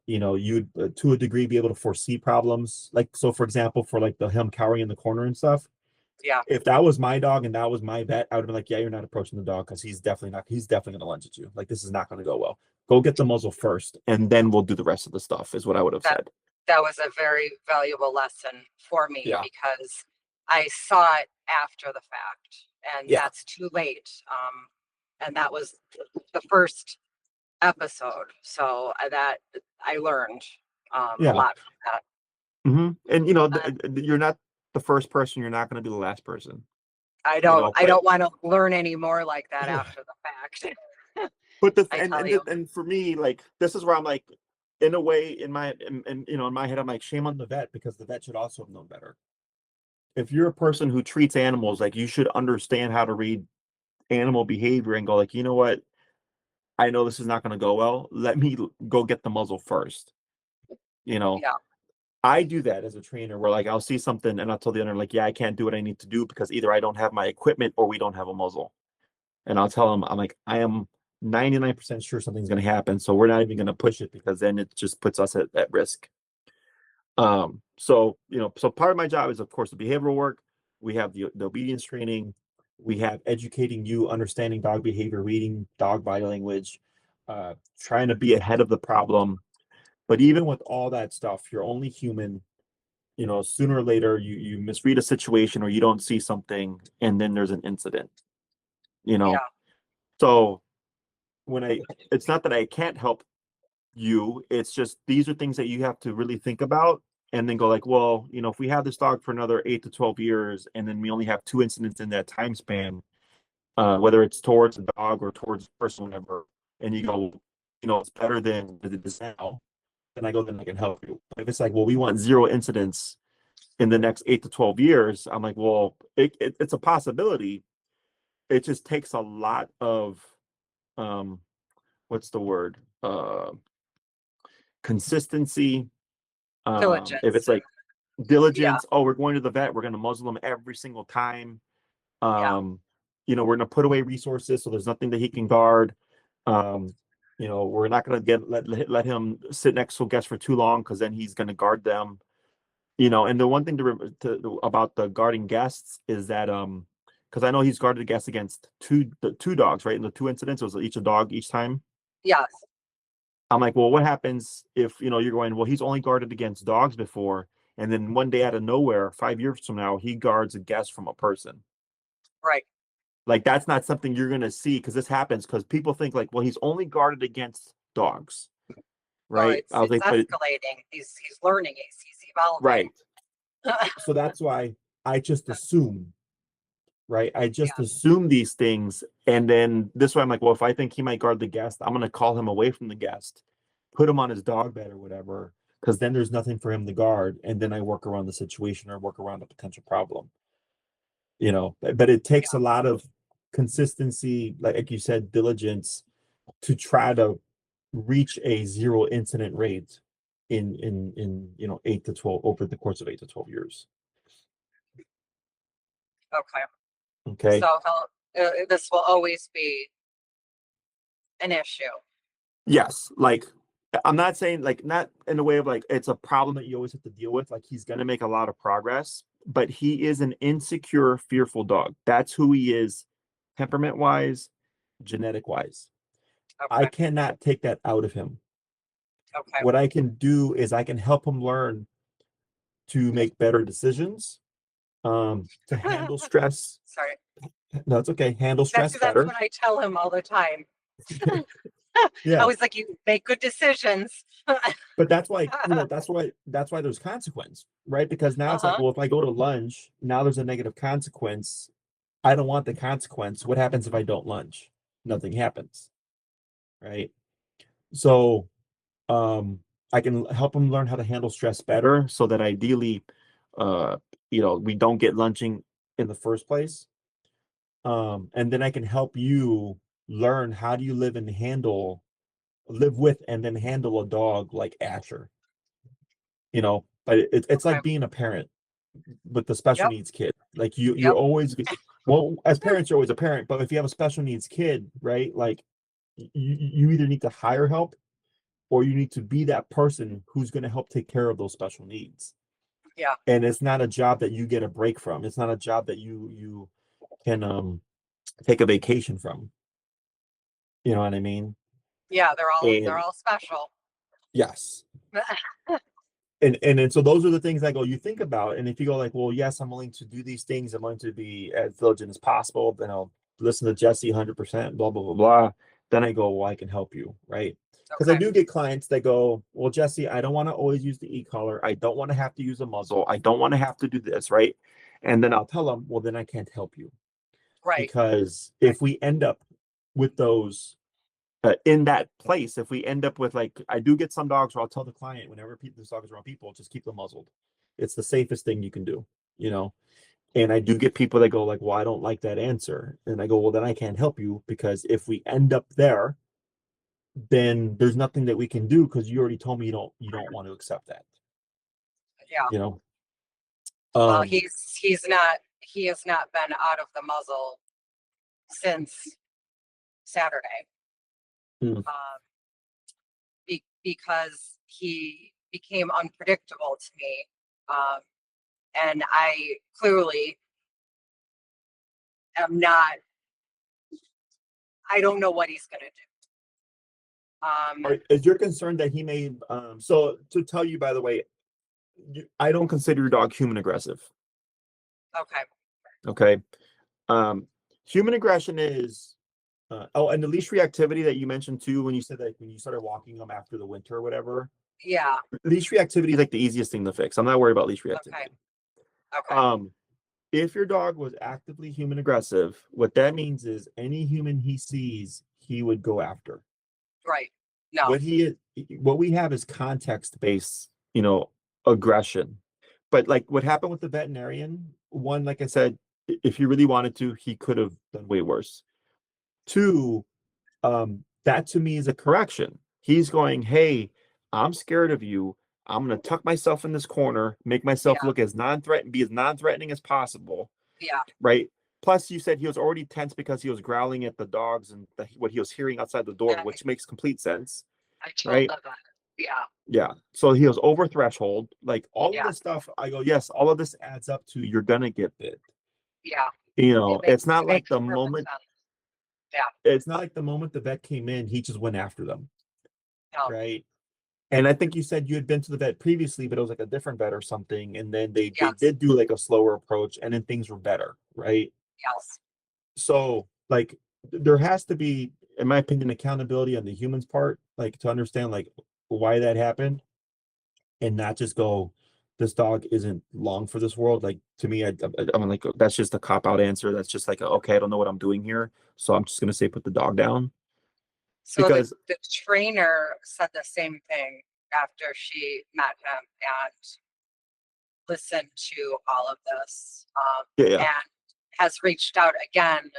You'd to a degree be able to foresee problems. Like, so for example, for like him cowering in the corner and stuff. Yeah. If that was my dog and that was my vet, I would have been like, yeah, you're not approaching the dog, because he's definitely going to lunge at you. Like, this is not going to go well. Go get the muzzle first, and then we'll do the rest of the stuff, is what I would have said. That was a very valuable lesson for me, Yeah. because I saw it after the fact, and Yeah. that's too late. And that was the first episode. So that I learned a Yeah. lot from that. And you're not the first person. You're not going to be the last person. I don't want to learn any more like that after the fact. But I tell you. and for me, like, this is where I'm like, in a way, in my head, I'm like, shame on the vet, because the vet should also have known better. If you're a person who treats animals, like, you should understand how to read animal behavior and go like, you know what? I know this is not going to go well. Let me go get the muzzle first. Yeah. I do that as a trainer, where like I'll see something and I'll tell the owner like, yeah, I can't do what I need to do because either I don't have my equipment or we don't have a muzzle. And I'll tell them, I'm like, I am 99% sure something's going to happen. So we're not even going to push it, because then it just puts us at risk. So part of my job is, of course, the behavioral work. We have the obedience training. We have educating you, understanding dog behavior, reading dog body language, trying to be ahead of the problem. But even with all that stuff, you're only human. Sooner or later, you misread a situation, or you don't see something, and then there's an incident. Yeah. So it's not that I can't help you. It's just, these are things that you have to really think about, and then go like, well, if we have this dog for another 8 to 12 years, and then we only have 2 incidents in that time span, whether it's towards the dog or towards the person, whatever, and you go, it's better than it is now, then I can help you. But if it's like, well, we want 0 incidents in the next 8 to 12 years, I'm like, well, it's a possibility. It just takes a lot of, what's the word? Consistency. Diligence. If it's like Yeah. diligence, oh, we're going to the vet, we're going to muzzle them every single time. Yeah. We're going to put away resources so there's nothing that he can guard. We're not going to let him sit next to a guest for too long, because then he's going to guard them. And the one thing about the guarding guests is that because I know he's guarded guests against the two dogs, right? In the two incidents, it was each a dog each time. Yes. I'm like, well, what happens if you're going, well, he's only guarded against dogs before, and then one day out of nowhere, 5 years from now, he guards a guest from a person. Right. Like that's not something you're gonna see because this happens because people think like, well, he's only guarded against dogs, Well, right? it's I was like, but escalating. He's learning. He's evolving. right. So that's why I just assume, right? I just assume these things, and then this way I'm like, well, if I think he might guard the guest, I'm gonna call him away from the guest, put him on his dog bed or whatever, because then there's nothing for him to guard, and then I work around the situation or work around a potential problem. But it takes a lot of consistency, like you said, diligence to try to reach a zero incident rate in 8 to 12 over the course of 8 to 12 years. Okay. So this will always be an issue. Yes, like I'm not saying like not in a way of like it's a problem that you always have to deal with. Like he's gonna make a lot of progress, but he is an insecure, fearful dog. That's who he is, temperament wise, genetic wise. I cannot take that out of him. What I can do is I can help him learn to make better decisions, to handle stress. Sorry. No, it's okay. Handle stress better. That's what I tell him all the time. Yeah. I was like, you make good decisions. But that's why, that's why there's consequence, right? Because now it's like, well, if I go to lunge, now there's a negative consequence. I don't want the consequence. What happens if I don't lunge? Nothing happens. Right. So I can help them learn how to handle stress better so that ideally, we don't get lunging in the first place. And then I can help you learn how do you live with and then handle a dog like Asher. But it's like being a parent with the special needs kid. Like you're always, well, as parents, you're always a parent, but if you have a special needs kid, right? Like you either need to hire help or you need to be that person who's going to help take care of those special needs. Yeah. And it's not a job that you get a break from. It's not a job that you can take a vacation from. You know what I mean? Yeah, they're all special. Yes. And so those are the things I go, you think about. And if you go like, well, yes, I'm willing to do these things. I'm willing to be as diligent as possible. Then I'll listen to Jesse 100%, blah, blah, blah, blah. Then I go, well, I can help you. Right. Because I do get clients that go, well, Jesse, I don't want to always use the e-collar. I don't want to have to use a muzzle. I don't want to have to do this. Right. And then I'll tell them, well, then I can't help you. Right. Because if we end up with those in that place, if we end up with like, I do get some dogs where I'll tell the client whenever this dog is around people, just keep them muzzled. It's the safest thing you can do, And I do get people that go like, well, I don't like that answer. And I go, well, then I can't help you because if we end up there, then there's nothing that we can do because you already told me you don't want to accept that. Yeah. Well, he has not been out of the muzzle since Saturday. Because he became unpredictable to me. And I clearly am not, I don't know what he's going to do. Is your concern that he may, so to tell you, by the way, I don't consider your dog human aggressive. Okay. Human aggression is, and the leash reactivity that you mentioned too, when you said that when you started walking them after the winter or whatever. Yeah. Leash reactivity is like the easiest thing to fix. I'm not worried about leash reactivity. Okay. If your dog was actively human aggressive, what that means is any human he sees, he would go after. Right. No. What we have is context-based, aggression. But like what happened with the veterinarian, one, like I said, if he really wanted to, he could have done way worse. Two, that to me is a correction. He's going, hey, I'm scared of you. I'm going to tuck myself in this corner, make myself look as be as non-threatening as possible. Yeah. Right. Plus, you said he was already tense because he was growling at the dogs and what he was hearing outside the door, which makes complete sense. I told them that. Yeah. Yeah. So he was over threshold. Like all of Yeah. this stuff, I go, yes, all of this adds up to you're gonna get bit. Yeah. You know, it's not It like makes the perfect moment, sense. Yeah. it's not like the moment the vet came in, he just went after them. No. Right. And I think you said you had been to the vet previously, but it was like a different vet or something. And then they Yes. did do like a slower approach and then things were better, right? Yes. So like there has to be, in my opinion, accountability on the human's part, like to understand like why that happened and not just go, this dog isn't long for this world. Like to me, I'm like, that's just a cop out answer. That's just like, okay, I don't know what I'm doing here. So I'm just gonna say put the dog down. So Because the trainer said the same thing after she met him and listened to all of this, yeah, and has reached out again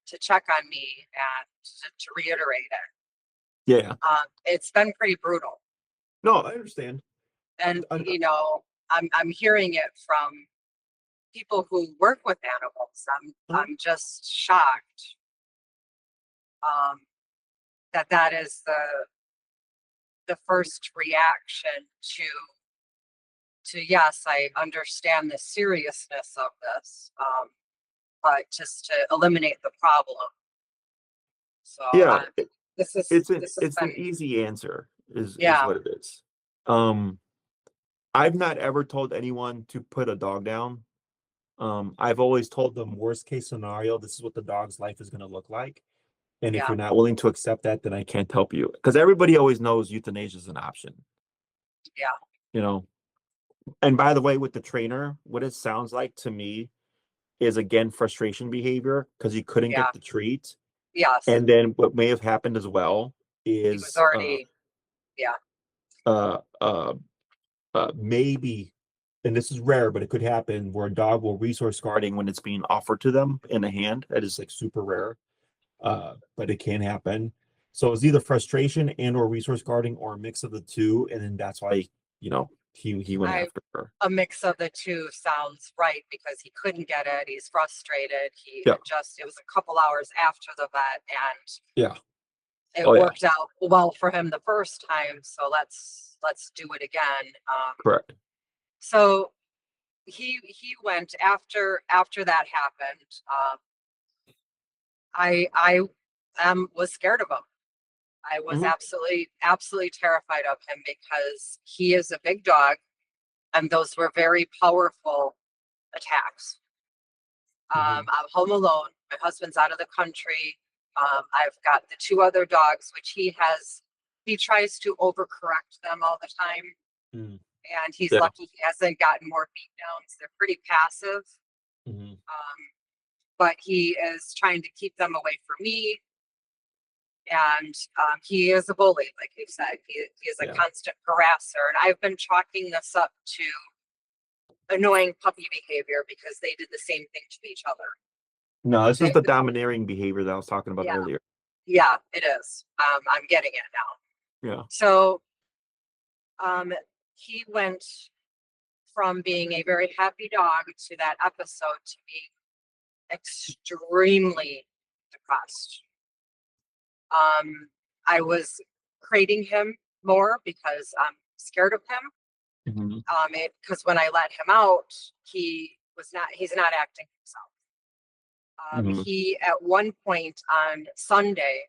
to check on me and to reiterate it. yeah. It's been pretty brutal. No, I understand. And, I, you know, I'm hearing it from people who work with animals. I'm just shocked um, that that is the first reaction to yes, I understand the seriousness of this, but just to eliminate the problem. So yeah, this has it's been an easy answer is yeah, what it is. Um, I've not ever told anyone to put a dog down. I've always told them worst case scenario, this is what the dog's life is going to look like. And if yeah, you're not willing to accept that, then I can't help you. Because everybody always knows euthanasia is an option, yeah, you know. And by the way, with the trainer, what it sounds like to me is again frustration behavior because he couldn't yeah, get the treat. yes. And then what may have happened as well He was is already yeah, uh uh maybe, and this is rare, but it could happen where a dog will resource guarding when it's being offered to them in a hand. That is like super rare, but it can happen. So it's either frustration and or resource guarding or a mix of the two, and then that's why he went I after her. a mix of the two sounds right because he couldn't get it. He's frustrated. He Yeah, had just, it was a couple hours after the vet yeah, and it oh yeah, worked out well for him the first time. So let's do it again. correct. So he went after that happened. I was scared of him. I was Hmm. absolutely terrified of him because he is a big dog and those were very powerful attacks. Hmm. I'm home alone. My husband's out of the country. I've got the two other dogs, which he tries to overcorrect them all the time. Mm. And he's Yeah. lucky he hasn't gotten more beat downs. They're pretty passive. Hmm. But he is trying to keep them away from me. And he is a bully, like you said. He is a Yeah. constant harasser. And I've been chalking this up to annoying puppy behavior because they did the same thing to each other. No, this is They, the domineering behavior that I was talking about yeah, earlier. yeah, it is. I'm getting it now. Yeah. So he went from being a very happy dog to that episode to being extremely depressed. I was crating him more because I'm scared of him. Hmm. Because when I let him out, he's not acting himself. Hmm. He at one point on Sunday,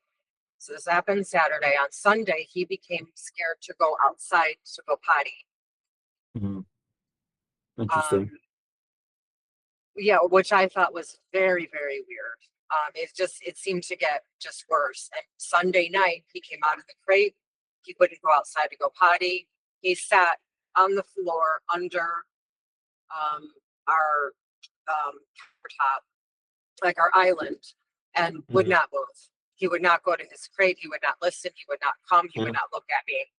so this happened Saturday. On Sunday, he became scared to go outside to go potty. Hmm. Interesting. Um, yeah, which I thought was very weird. It seemed to get just worse. And Sunday night, he came out of the crate. He wouldn't go outside to go potty. He sat on the floor under our countertop, like our island, and would Hmm. not move. He would not go to his crate. He would not listen. He would not come. He would Yeah. not look at me.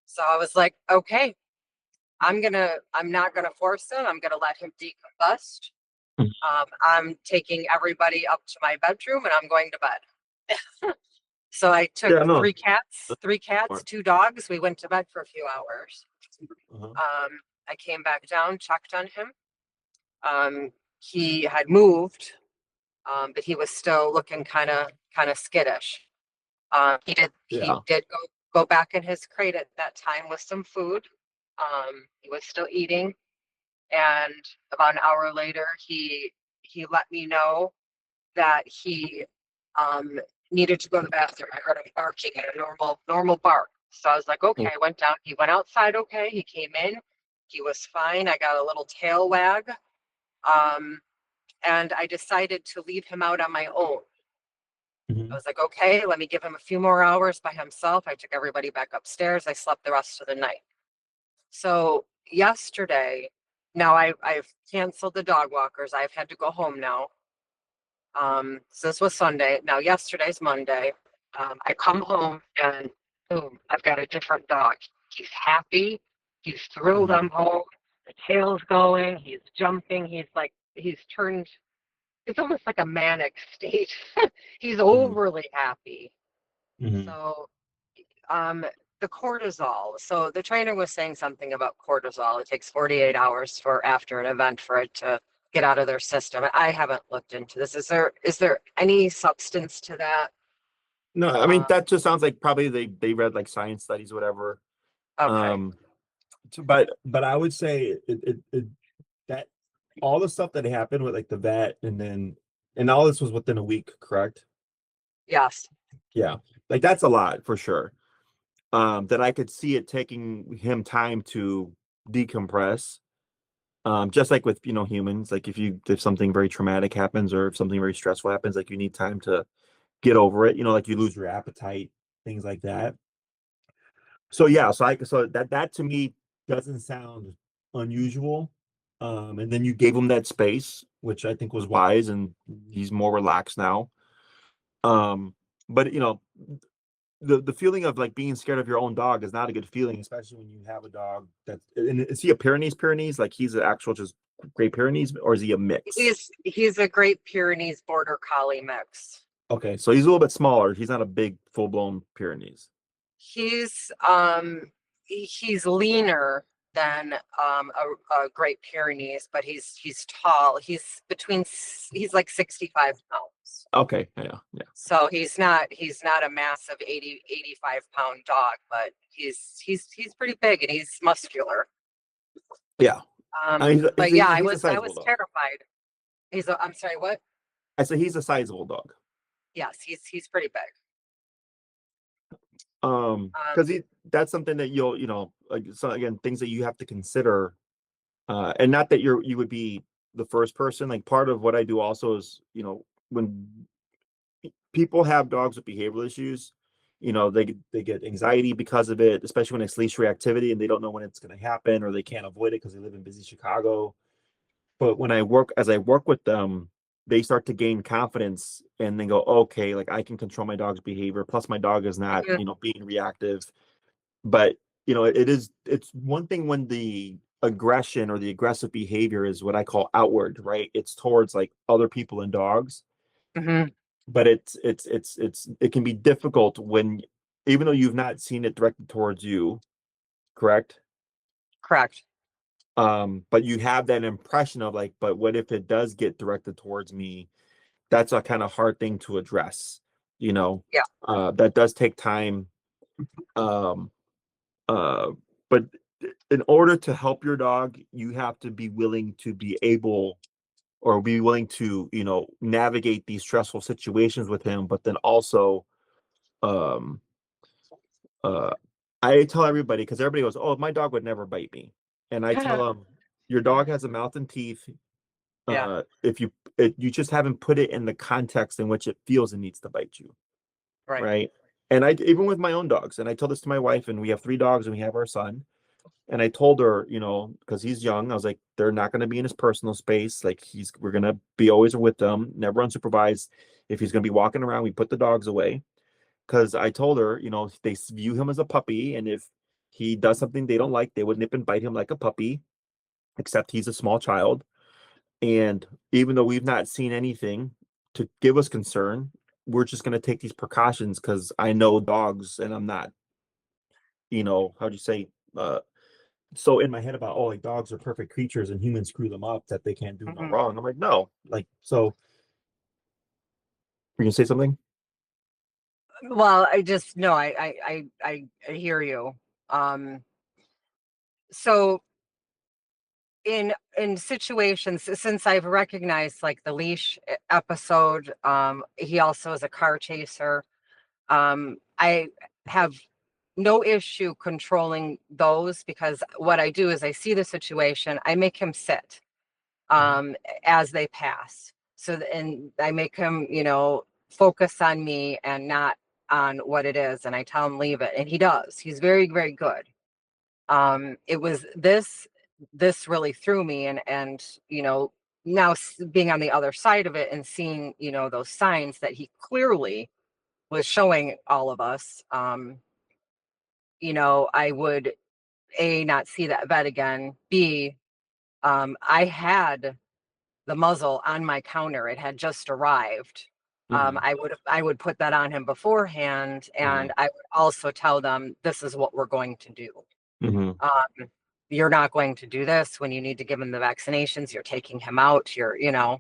So I was like, okay, I'm not gonna force him. I'm gonna let him decombust. I'm taking everybody up to my bedroom and I'm going to bed. So I took Yeah, no. three cats, Smart. two dogs. We went to bed for a few hours. Uh-huh. I came back down, checked on him. He had moved, but he was still looking kind of skittish. He Yeah. did go go back in his crate at that time with some food. He was still eating, and about an hour later, he let me know that he needed to go to the bathroom. I heard him barking at a normal bark. So I was like, okay. I went down. He went outside. Okay. He came in. He was fine. I got a little tail wag. And I decided to leave him out on my own. I was like, okay, let me give him a few more hours by himself. I took everybody back upstairs. I slept the rest of the night. So yesterday, now I've canceled the dog walkers. I've had to go home now. So this was Sunday. Now yesterday's Monday. I come home and boom, I've got a different dog. He's happy. He's thrilled I'm home. The tail's going. He's jumping. He's turned. It's almost like a manic state. He's overly happy. So, the cortisol. So the trainer was saying something about cortisol. It takes 48 hours for after an event for it to get out of their system. I haven't looked into this. Is there any substance to that? No, I mean that just sounds like probably they read like science studies, whatever. Okay. But I would say that all the stuff that happened with like the vet and all this was within a week, correct? Yes. Yeah, like that's a lot for sure. That I could see it taking him time to decompress. Just like with humans, like if something very traumatic happens or if something very stressful happens, like you need time to get over it. Like you lose your appetite, things like that. So yeah, so that to me doesn't sound unusual. And then you gave him that space, which I think was wise, and he's more relaxed now. But the feeling of like being scared of your own dog is not a good feeling, especially when you have a dog and is he a Pyrenees? Like he's an actual just Great Pyrenees, or is he a mix? He's a Great Pyrenees Border Collie mix. Okay, so he's a little bit smaller. He's not a big full-blown Pyrenees. He's leaner than a Great Pyrenees, but he's tall. He's like 65 pounds. Okay, yeah. So he's not a massive 85 pound dog, but he's pretty big and he's muscular. Yeah. But yeah, I was dog. terrified. I'm sorry, what? I said he's a sizable dog. Yes, he's pretty big. Because that's something that like, so again, things that you have to consider, and not that you would be the first person. Like part of what I do also is when people have dogs with behavioral issues, they get anxiety because of it, especially when it's leash reactivity and they don't know when it's going to happen or they can't avoid it because they live in busy Chicago. But as I work with them, they start to gain confidence and then go, okay, like I can control my dog's behavior. Plus my dog is not, being reactive. But, it's one thing when the aggression or the aggressive behavior is what I call outward, right? It's towards like other people and dogs. But it can be difficult when, even though you've not seen it directed towards you, correct? Correct. But you have that impression of like, but what if it does get directed towards me? That's a kind of hard thing to address, Yeah. that does take time. But in order to help your dog, you have to be willing to be able or be willing to, navigate these stressful situations with him, but then also, um, I tell everybody, because everybody goes, "Oh, my dog would never bite me," and I tell them, "Your dog has a mouth and teeth. Yeah. If you just haven't put it in the context in which it feels it needs to bite you, right?" And I even with my own dogs, and I told this to my wife, and we have 3 dogs, and we have our son. And I told her, because he's young, I was like, they're not going to be in his personal space. Like we're going to be always with them, never unsupervised. If he's going to be walking around, we put the dogs away. Because I told her, they view him as a puppy. And if he does something they don't like, they would nip and bite him like a puppy, except he's a small child. And even though we've not seen anything to give us concern, we're just going to take these precautions because I know dogs and I'm not, how'd you say, so in my head about, oh, like dogs are perfect creatures and humans screw them up that they can't do no wrong. I'm like, no, like, so you can say something. Well, I just no, I hear you. So in situations, since I've recognized like the leash episode, he also is a car chaser. I have no issue controlling those, because what I do is I see the situation, I make him sit as they pass. And I make him, focus on me and not on what it is. And I tell him leave it. And he does. He's very, very good. It was this really threw me, and now being on the other side of it and seeing, those signs that he clearly was showing all of us, I would not see that vet again. B, I had the muzzle on my counter. It had just arrived. I would put that on him beforehand, and I would also tell them, this is what we're going to do. You're not going to do this when you need to give him the vaccinations. You're taking him out. Yeah.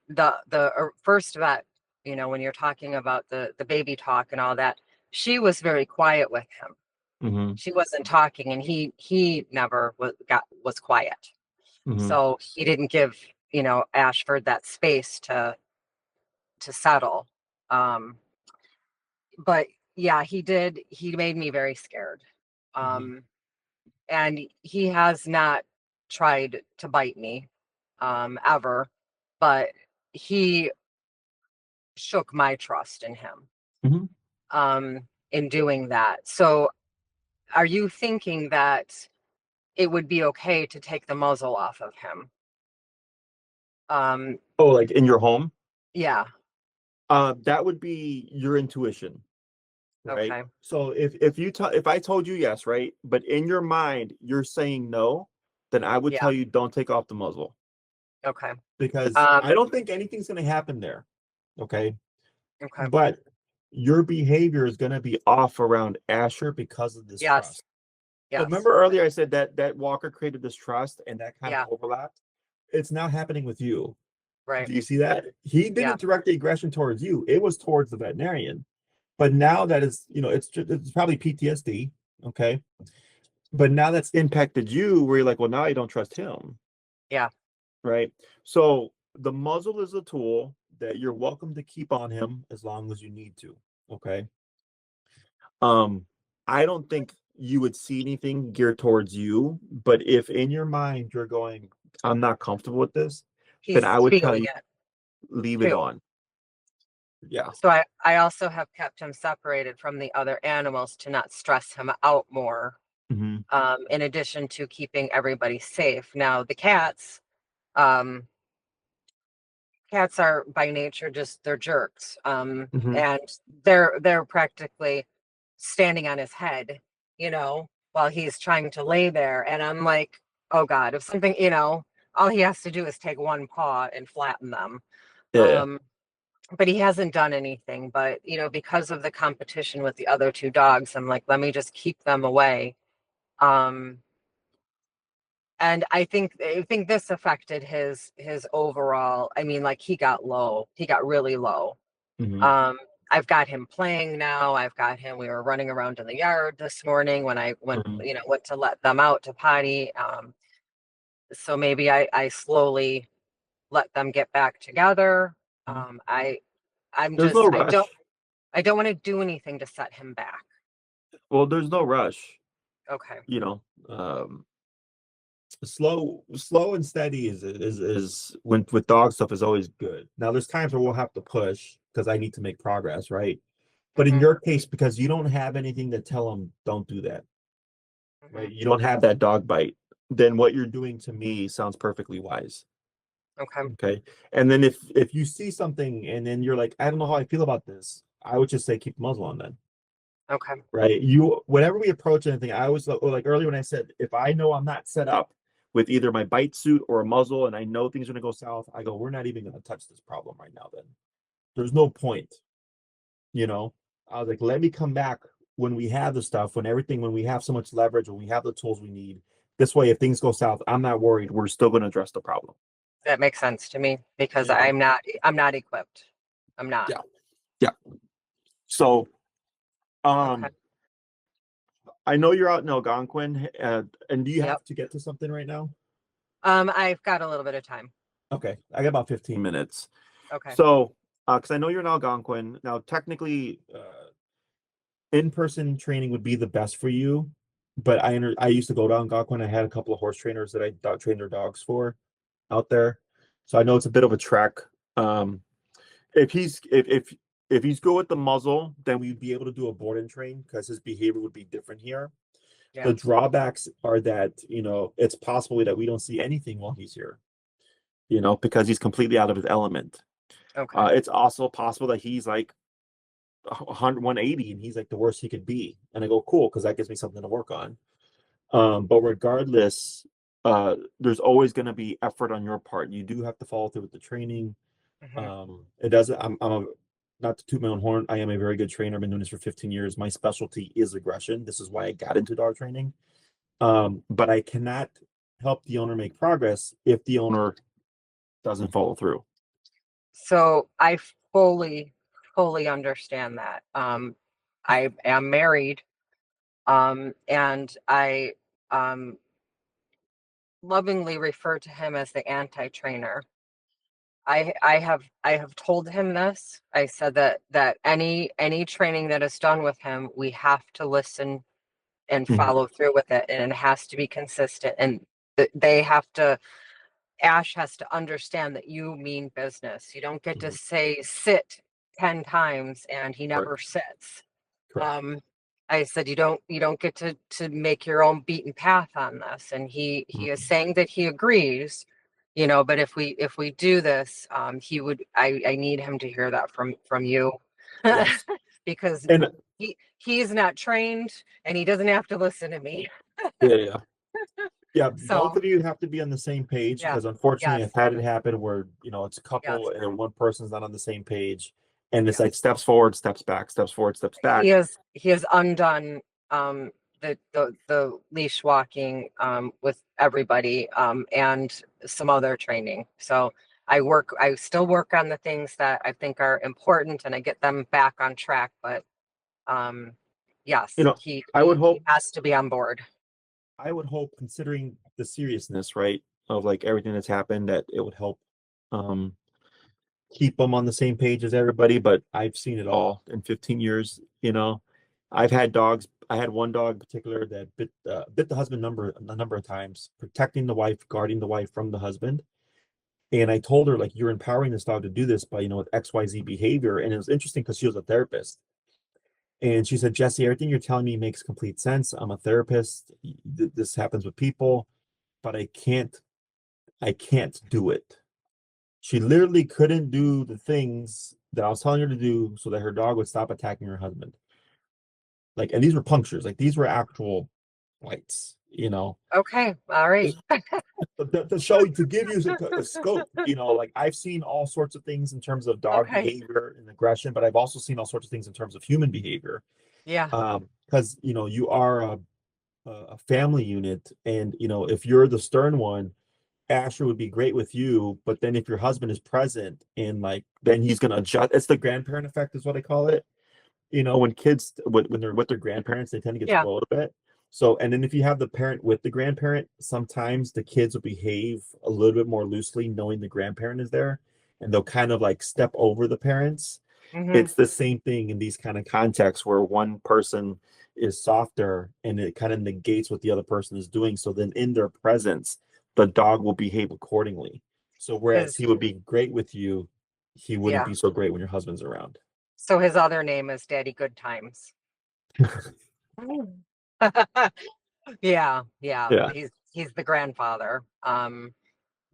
The first vet, when you're talking about the baby talk and all that, she was very quiet with him. She wasn't talking, and he never was quiet. So he didn't give, Ashford that space to settle. But yeah, he did. He made me very scared. And he has not tried to bite me, ever, but he shook my trust in him, in doing that. So are you thinking that it would be okay to take the muzzle off of him? Oh, like in your home? Yeah. That would be your intuition, right? Okay. So if I told you yes, right, but in your mind you're saying no, then I would Yeah. tell you don't take off the muzzle, Okay. because I don't think anything's going to happen there. Okay. Okay. But your behavior is going to be off around Asher because of this Yes. trust. So Yes. remember earlier I said that Walker created this trust and that kind Yeah. of overlapped? It's now happening with you. Right. Do you see that? He didn't Yeah. direct the aggression towards you. It was towards the veterinarian. But now that it's probably PTSD, okay? But now that's impacted you where you're like, well, now I don't trust him. Yeah. Right? So the muzzle is a tool that you're welcome to keep on him as long as you need to. Okay. I don't think you would see anything geared towards you, but if in your mind you're going, I'm not comfortable with this, then I He's would tell feeling you it leave it too. on. Yeah. So I also have kept him separated from the other animals to not stress him out more, in addition to keeping everybody safe. Now the um, cats are by nature just, they're jerks, and they're practically standing on his head, while he's trying to lay there. And I'm like, oh God, if something, all he has to do is take one paw and flatten them. Yeah. Um, but he hasn't done anything. But, because of the competition with the other two dogs, I'm like, let me just keep them away. Um, and I think this affected his overall. I mean, like, he got low. He got really low. I've got him playing now. We were running around in the yard this morning when I went to let them out to potty. So maybe I slowly let them get back together. I'm There's no just, rush. I don't want to do anything to set him back. Well, there's no rush. Okay. Slow and steady is when with dog stuff is always good. Now there's times where we'll have to push because I need to make progress, right? But in your case, because you don't have anything to tell them, don't do that, right? You don't have that dog bite. Then what you're doing to me sounds perfectly wise. Okay. Okay. And then if you see something and then you're like, I don't know how I feel about this, I would just say keep the muzzle on then. Okay. Right. Whenever we approach anything, I always like earlier when I said if I know I'm not set up with either my bite suit or a muzzle and I know things are gonna go south, I go, we're not even gonna touch this problem right now then. There's no point. I was like, let me come back when we have the stuff, when we have so much leverage, when we have the tools we need. This way, if things go south, I'm not worried. We're still gonna address the problem. That makes sense to me, because You know? I'm not equipped. I'm not. Yeah. Yeah. So, Okay. I know you're out in Algonquin, and do you Yep. have to get to something right now? I've got a little bit of time. Okay, I got about 15 minutes. Okay. So, because I know you're in Algonquin now, technically, in-person training would be the best for you. But I used to go to Algonquin. I had a couple of horse trainers that I trained their dogs for out there, so I know it's a bit of a trek. Um, if he's good with the muzzle, then we'd be able to do a board and train because his behavior would be different here. The Yeah. drawbacks are that, it's possible that we don't see anything while he's here, because he's completely out of his element. Okay. It's also possible that he's like 100, 180 and he's like the worst he could be. And I go, cool, because that gives me something to work on. But regardless, there's always going to be effort on your part. You do have to follow through with the training. Hmm. It doesn't, not to toot my own horn, I am a very good trainer. I've been doing this for 15 years. My specialty is aggression. This is why I got into dog training. But I cannot help the owner make progress if the owner doesn't follow through. So I fully, fully understand that. I am married, and I lovingly refer to him as the anti-trainer. I have told him this. I said that any training that is done with him, we have to listen and Mhm. follow through with it, and it has to be consistent. And they have to. Ash has to understand that you mean business. You don't get to Mhm. say sit 10 times and he never Correct. sits. Correct. Um, I said you don't get to make your own beaten path on this. And he is Mhm. saying that he agrees, but if we do this, I need him to hear that from you. Yes. Because And he's not trained and he doesn't have to listen to me. yeah, yeah. Yeah, both So of you have to be on the same page yeah, because unfortunately yes, I've had it happen where, it's a couple yes. and one person's not on the same page and it's like Yes. steps forward, steps back, steps forward, steps He back. has he has undone the leash walking with everybody and some other training. So I still work on the things that I think are important and I get them back on track. But um You yes, know, he I would he hope he has to be on board. I would hope considering the seriousness, right, of like everything that's happened that it would help um keep them on the same page as everybody, but I've seen it all in 15 years. I've had dogs. I had one dog in particular that bit the husband a number of times, protecting the wife, guarding the wife from the husband. And I told her, like, you're empowering this dog to do this by, with XYZ behavior. And it was interesting because she was a therapist. And she said, Jesse, everything you're telling me makes complete sense. I'm a therapist. This happens with people, but I can't do it. She literally couldn't do the things that I was telling her to do so that her dog would stop attacking her husband. Like, and these were punctures, like these were actual bites. Okay, all right. To show to give you a scope, like I've seen all sorts of things in terms of dog Okay. behavior and aggression, but I've also seen all sorts of things in terms of human behavior. Yeah. Because you are a family unit, and if you're the stern one, Asher would be great with you, but then if your husband is present and like then he's gonna adjust. It's the grandparent effect, is what I call it. When kids when they're with their grandparents, they tend to get Yeah. spoiled a bit. So, and then if you have the parent with the grandparent, sometimes the kids will behave a little bit more loosely, knowing the grandparent is there, and they'll kind of like step over the parents. Hmm. It's the same thing in these kind of contexts where one person is softer and it kind of negates what the other person is doing. So then in their presence, the dog will behave accordingly. So whereas His he would be great with you, he wouldn't Yeah. be so great when your husband's around. So his other name is Daddy Good Times. Yeah, yeah. Yeah, He's the grandfather.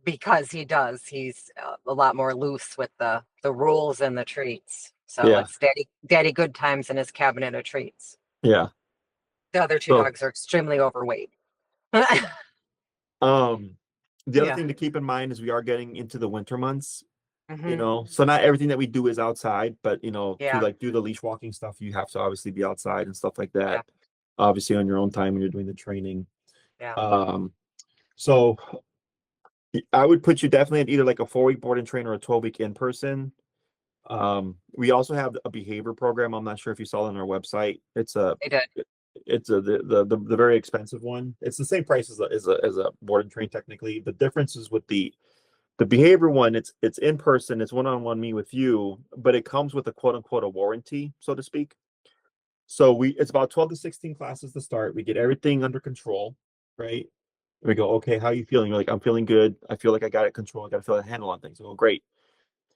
Because he's a lot more loose with the rules and the treats. So yeah, it's Daddy Good Times in his cabinet of treats. yeah. The other two So dogs are extremely overweight. um the other Yeah. thing to keep in mind is we are getting into the winter months. Hmm. So not everything that we do is outside, but to Yeah. like do the leash walking stuff, you have to obviously be outside and stuff like that. Yeah. Obviously on your own time when you're doing the training. Yeah. Um, so I would put you definitely at either like a 4-week board and train or a 12-week in person. We also have a behavior program. I'm not sure if you saw it on our website. I did. It's the very expensive one. It's the same price as a board and train technically. The difference is with the behavior one, it's in person, it's one-on-one me with you, but it comes with a quote unquote a warranty, so to speak. So it's about 12 to 16 classes to start. We get everything under control, right? We go, okay, how are you feeling? You're like, I'm feeling good. I feel like I got it control. I got to feel a handle on things. We go, great.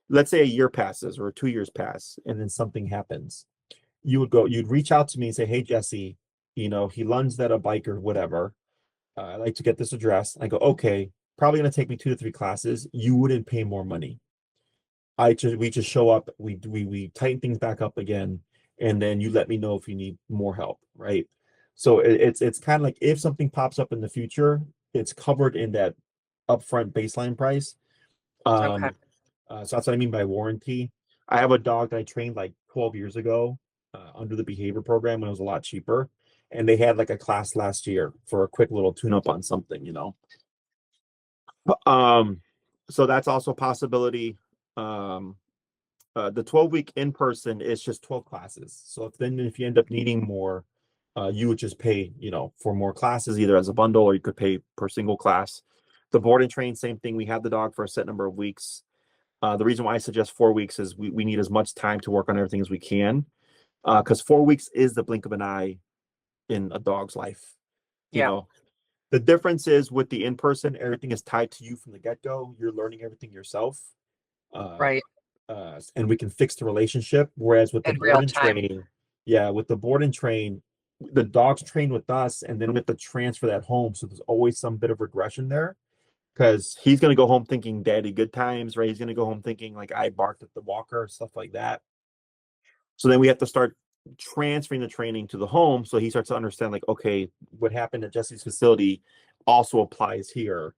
Let's say a year passes or 2 years pass, and then something happens. You'd reach out to me and say, hey, Jesse, he lunged at a bike or whatever. I'd like to get this addressed. I go, okay, probably going to take me 2 to 3 classes. You wouldn't pay more money. We just show up, we tighten things back up again, and then you let me know if you need more help, right? So it's kind of like if something pops up in the future, it's covered in that upfront baseline price. Okay. So that's what I mean by warranty. I have a dog that I trained like 12 years ago under the behavior program when it was a lot cheaper, and they had like a class last year for a quick little tune-up on something. Um, so that's also a possibility. Um, the 12-week in person is just 12 classes. So if you end up needing more, you would just pay, for more classes, either as a bundle or you could pay per single class. The board and train, same thing. We have the dog for a set number of weeks. The reason why I suggest 4 weeks is we need as much time to work on everything as we can. Because 4 weeks is the blink of an eye in a dog's life. You Yeah. know, the difference is with the in-person, everything is tied to you from the get-go. You're learning everything yourself. Uh, Right. and we can fix the relationship. Whereas with the In board real and time. train, yeah, with the board and train, the dogs train with us, and then we have to transfer that home. So there's always some bit of regression there because he's going to go home thinking daddy good times, right? He's going to go home thinking like I barked at the walker, stuff like that. So then we have to start transferring the training to the home so he starts to understand like, okay, what happened at Jesse's facility also applies here.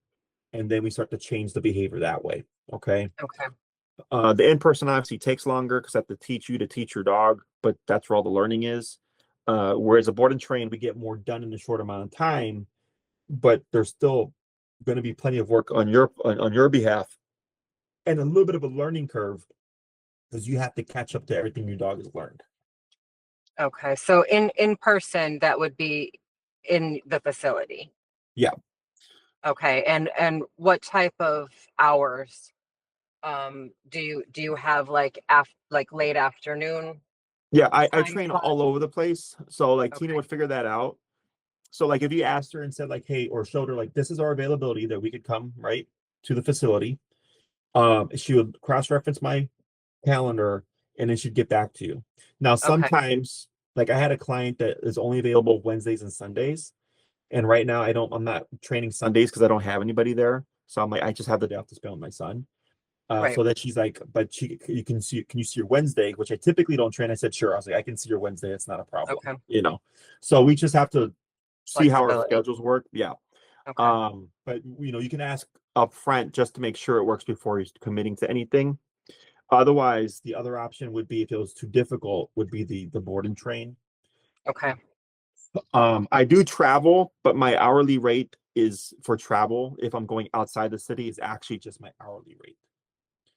And then we start to change the behavior that way. Okay. Okay. The in-person obviously takes longer because I have to teach you to teach your dog, but that's where all the learning is. Whereas a board and train, we get more done in a short amount of time, but there's still going to be plenty of work on your behalf and a little bit of a learning curve because you have to catch up to everything your dog has learned. Okay. So in person, that would be in the facility. Yeah. Okay. And what type of hours do you have like late afternoon Yeah, I time train slot? all over the place. So like Tina Okay. would figure that out. So like if you asked her and said like, hey, or showed her like this is our availability that we could come right to the facility, she would cross-reference my calendar and then she'd get back to you. Now Okay. sometimes like I had a client that is only available Wednesdays and Sundays. And right now I'm not training Sundays because I don't have anybody there. So I'm like, I just have the day off to spend with my son. Right. So that she's like, but can you see your Wednesday, which I typically don't train. I said, sure. I was like, I can see your Wednesday. It's not a problem. Okay. So we just have to see how our Flexibility. schedules work. Yeah. Okay. But you can ask up front just to make sure it works before you're committing to anything. Otherwise, the other option would be if it was too difficult, would be the board and train. Okay. I do travel, but my hourly rate is for travel. If I'm going outside the city, is actually just my hourly rate.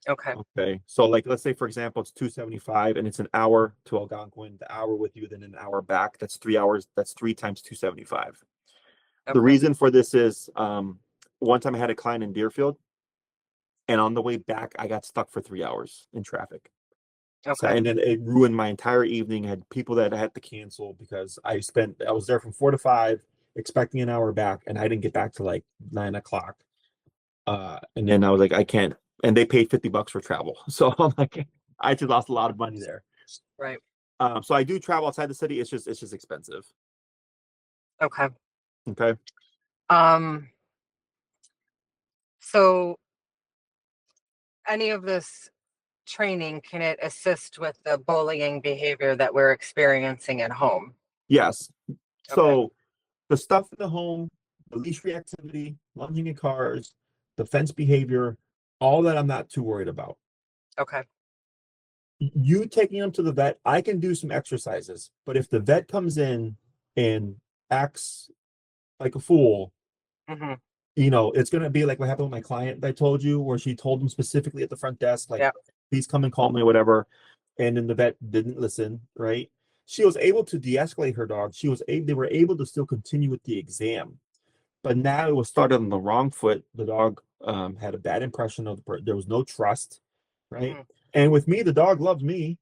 Okay. Okay. So like let's say for example it's 275 and it's an hour to Algonquin, the hour with you, then an hour back. That's 3 hours. That's 3 times 275. The Okay. reason for this is one time I had a client in Deerfield and on the way back I got stuck for 3 hours in traffic. So, Okay. and then it ruined my entire evening. I had people that I had to cancel because I was there from 4 to 5, expecting an hour back, and I didn't get back to like 9 o'clock. And then I was like, I can't. And they paid $50 for travel. So I'm like, I just lost a lot of money there. Right. So I do travel outside the city. It's just expensive. Okay. Okay. Um, so any of this training, can it assist with the bullying behavior that we're experiencing at home? Yes. Okay. So the stuff in the home, the leash reactivity, lunging in cars, the fence behavior, all that I'm not too worried about. Okay. You taking them to the vet, I can do some exercises, but if the vet comes in and acts like a fool, Mm-hmm. it's going to be like what happened with my client that I told you, where she told him specifically at the front desk, like, Yeah. please come and call me, whatever. And then the vet didn't listen, right? She was able to de-escalate her dog. They were able to still continue with the exam, but now it was started on the wrong foot. The dog had a bad impression of there was no trust, right? And with me, the dog loves me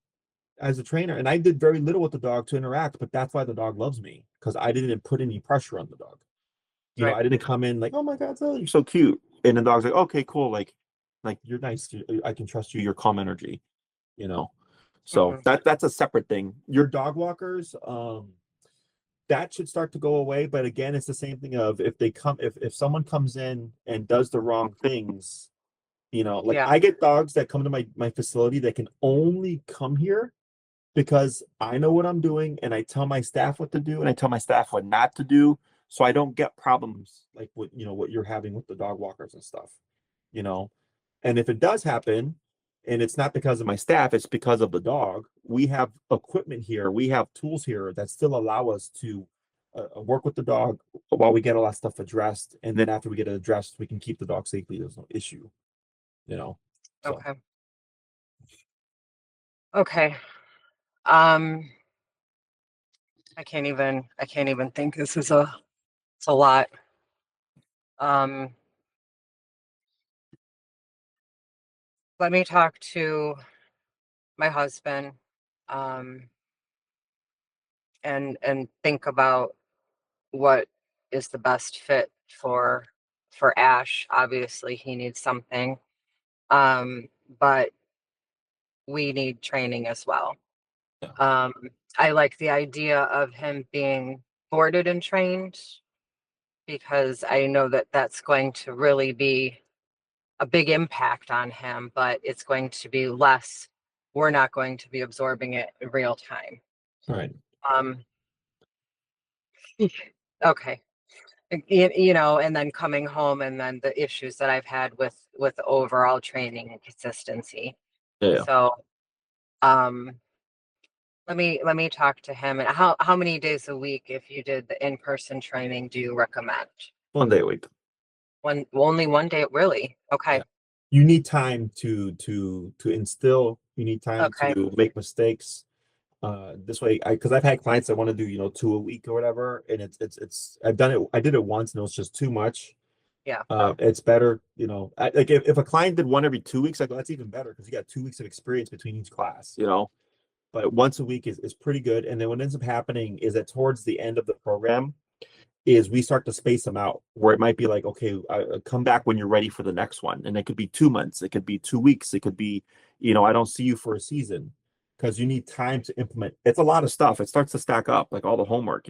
as a trainer, and I did very little with the dog to interact, but that's why the dog loves me, because I didn't put any pressure on the dog. You know, Right. I didn't come in like, oh my God, you're so cute. And the dog's like, okay, cool. Like you're nice. I can trust you. You're calm energy, you know? So that's a separate thing. Your dog walkers, that should start to go away. But again, it's the same thing of if someone comes in and does the wrong things, you know, like Yeah. I get dogs that come to my facility that can only come here because I know what I'm doing and I tell my staff what to do and I tell my staff what not to do. So I don't get problems like what you're having with the dog walkers and stuff, you know. And if it does happen, and it's not because of my staff, it's because of the dog, we have equipment here, we have tools here that still allow us to work with the dog while we get all that stuff addressed. And then after we get it addressed, we can keep the dog safely. There's no issue, you know. So. Okay. Okay. Um, I can't even think. It's a lot. Let me talk to my husband, um, and think about what is the best fit for Ash. Obviously, he needs something, but we need training as well. Yeah. I like the idea of him being boarded and trained because I know that that's going to really be a big impact on him, but it's going to be less. We're not going to be absorbing it in real time. All right. Um, okay. And then coming home and then the issues that I've had with overall training and consistency. Yeah. So, let me talk to him. And how many days a week, if you did the in-person training, do you recommend? 1 day a week. Only 1 day, really? Okay. Yeah. You need time to instill. You need time Okay. to make mistakes. This way, because I've had clients that want to do 2 a week or whatever, and it's I've done it. I did it once, and it was just too much. Yeah. It's better, like if a client did one every 2 weeks, I go, that's even better because you got 2 weeks of experience between each class, But once a week is pretty good. And then what ends up happening is that towards the end of the program, is we start to space them out where it might be like, okay, come back when you're ready for the next one. And it could be 2 months, it could be 2 weeks, it could be, I don't see you for a season because you need time to implement. It's a lot of stuff. It starts to stack up like all the homework.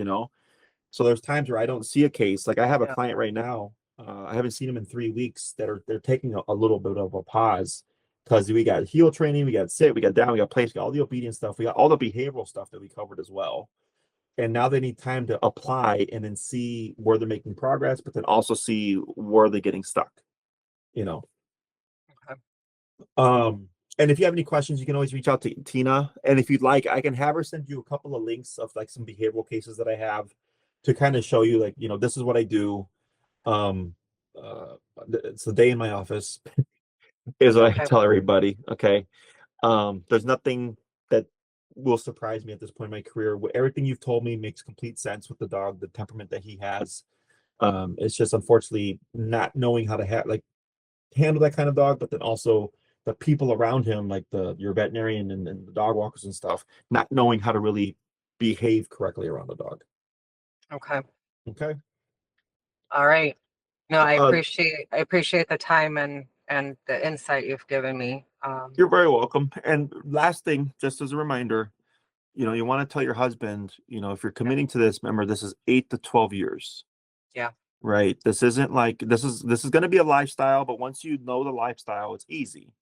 So there's times where I don't see a case. Like I have a Yeah. client right now. I haven't seen him in 3 weeks they're taking a little bit of a pause because we got heel training, we got sit, we got down, we got place, we got all the obedience stuff, we got all the behavioral stuff that we covered as well. And now they need time to apply and then see where they're making progress, but then also see where they're getting stuck, you know. Okay. And if you have any questions, you can always reach out to Tina. And if you'd like, I can have her send you a couple of links of like some behavioral cases that I have to kind of show you, like, this is what I do. It's the day in my office is what I Okay. tell everybody. Okay. There's nothing that will surprise me at this point in my career. Everything you've told me makes complete sense with the dog, the temperament that he has. It's just unfortunately not knowing how to handle that kind of dog, but then also the people around him, like your veterinarian and the dog walkers and stuff, not knowing how to really behave correctly around the dog. Okay. Okay. All right. No, I Uh, appreciate the time and the insight you've given me. you're very welcome. And last thing, just as a reminder, you want to tell your husband, if you're committing to this, remember this is 8 to 12 years. Yeah. Right. This isn't like this is going to be a lifestyle, but once you know the lifestyle, it's easy.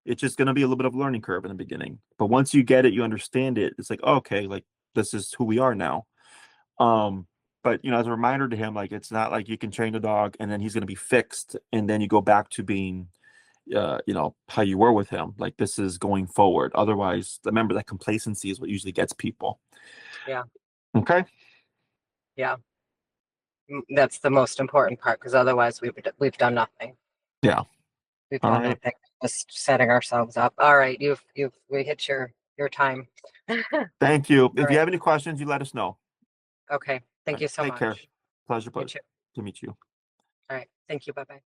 It's just going to be a little bit of a learning curve in the beginning. But once you get it, you understand it. It's like, okay, like this is who we are now. But as a reminder to him, like it's not like you can train the dog and then he's going to be fixed and then you go back to being how you were with him. Like this is going forward. Otherwise, remember that complacency is what usually gets people. Yeah. Okay. Yeah. That's the most important part because otherwise we've done nothing. Yeah. We've All done right. nothing. just setting ourselves up. All right, we hit your time. Thank you. If All you right. have any questions, you let us know. Okay, thank you so Take much. care. Pleasure You too. to meet you. All right, thank you. Bye-bye.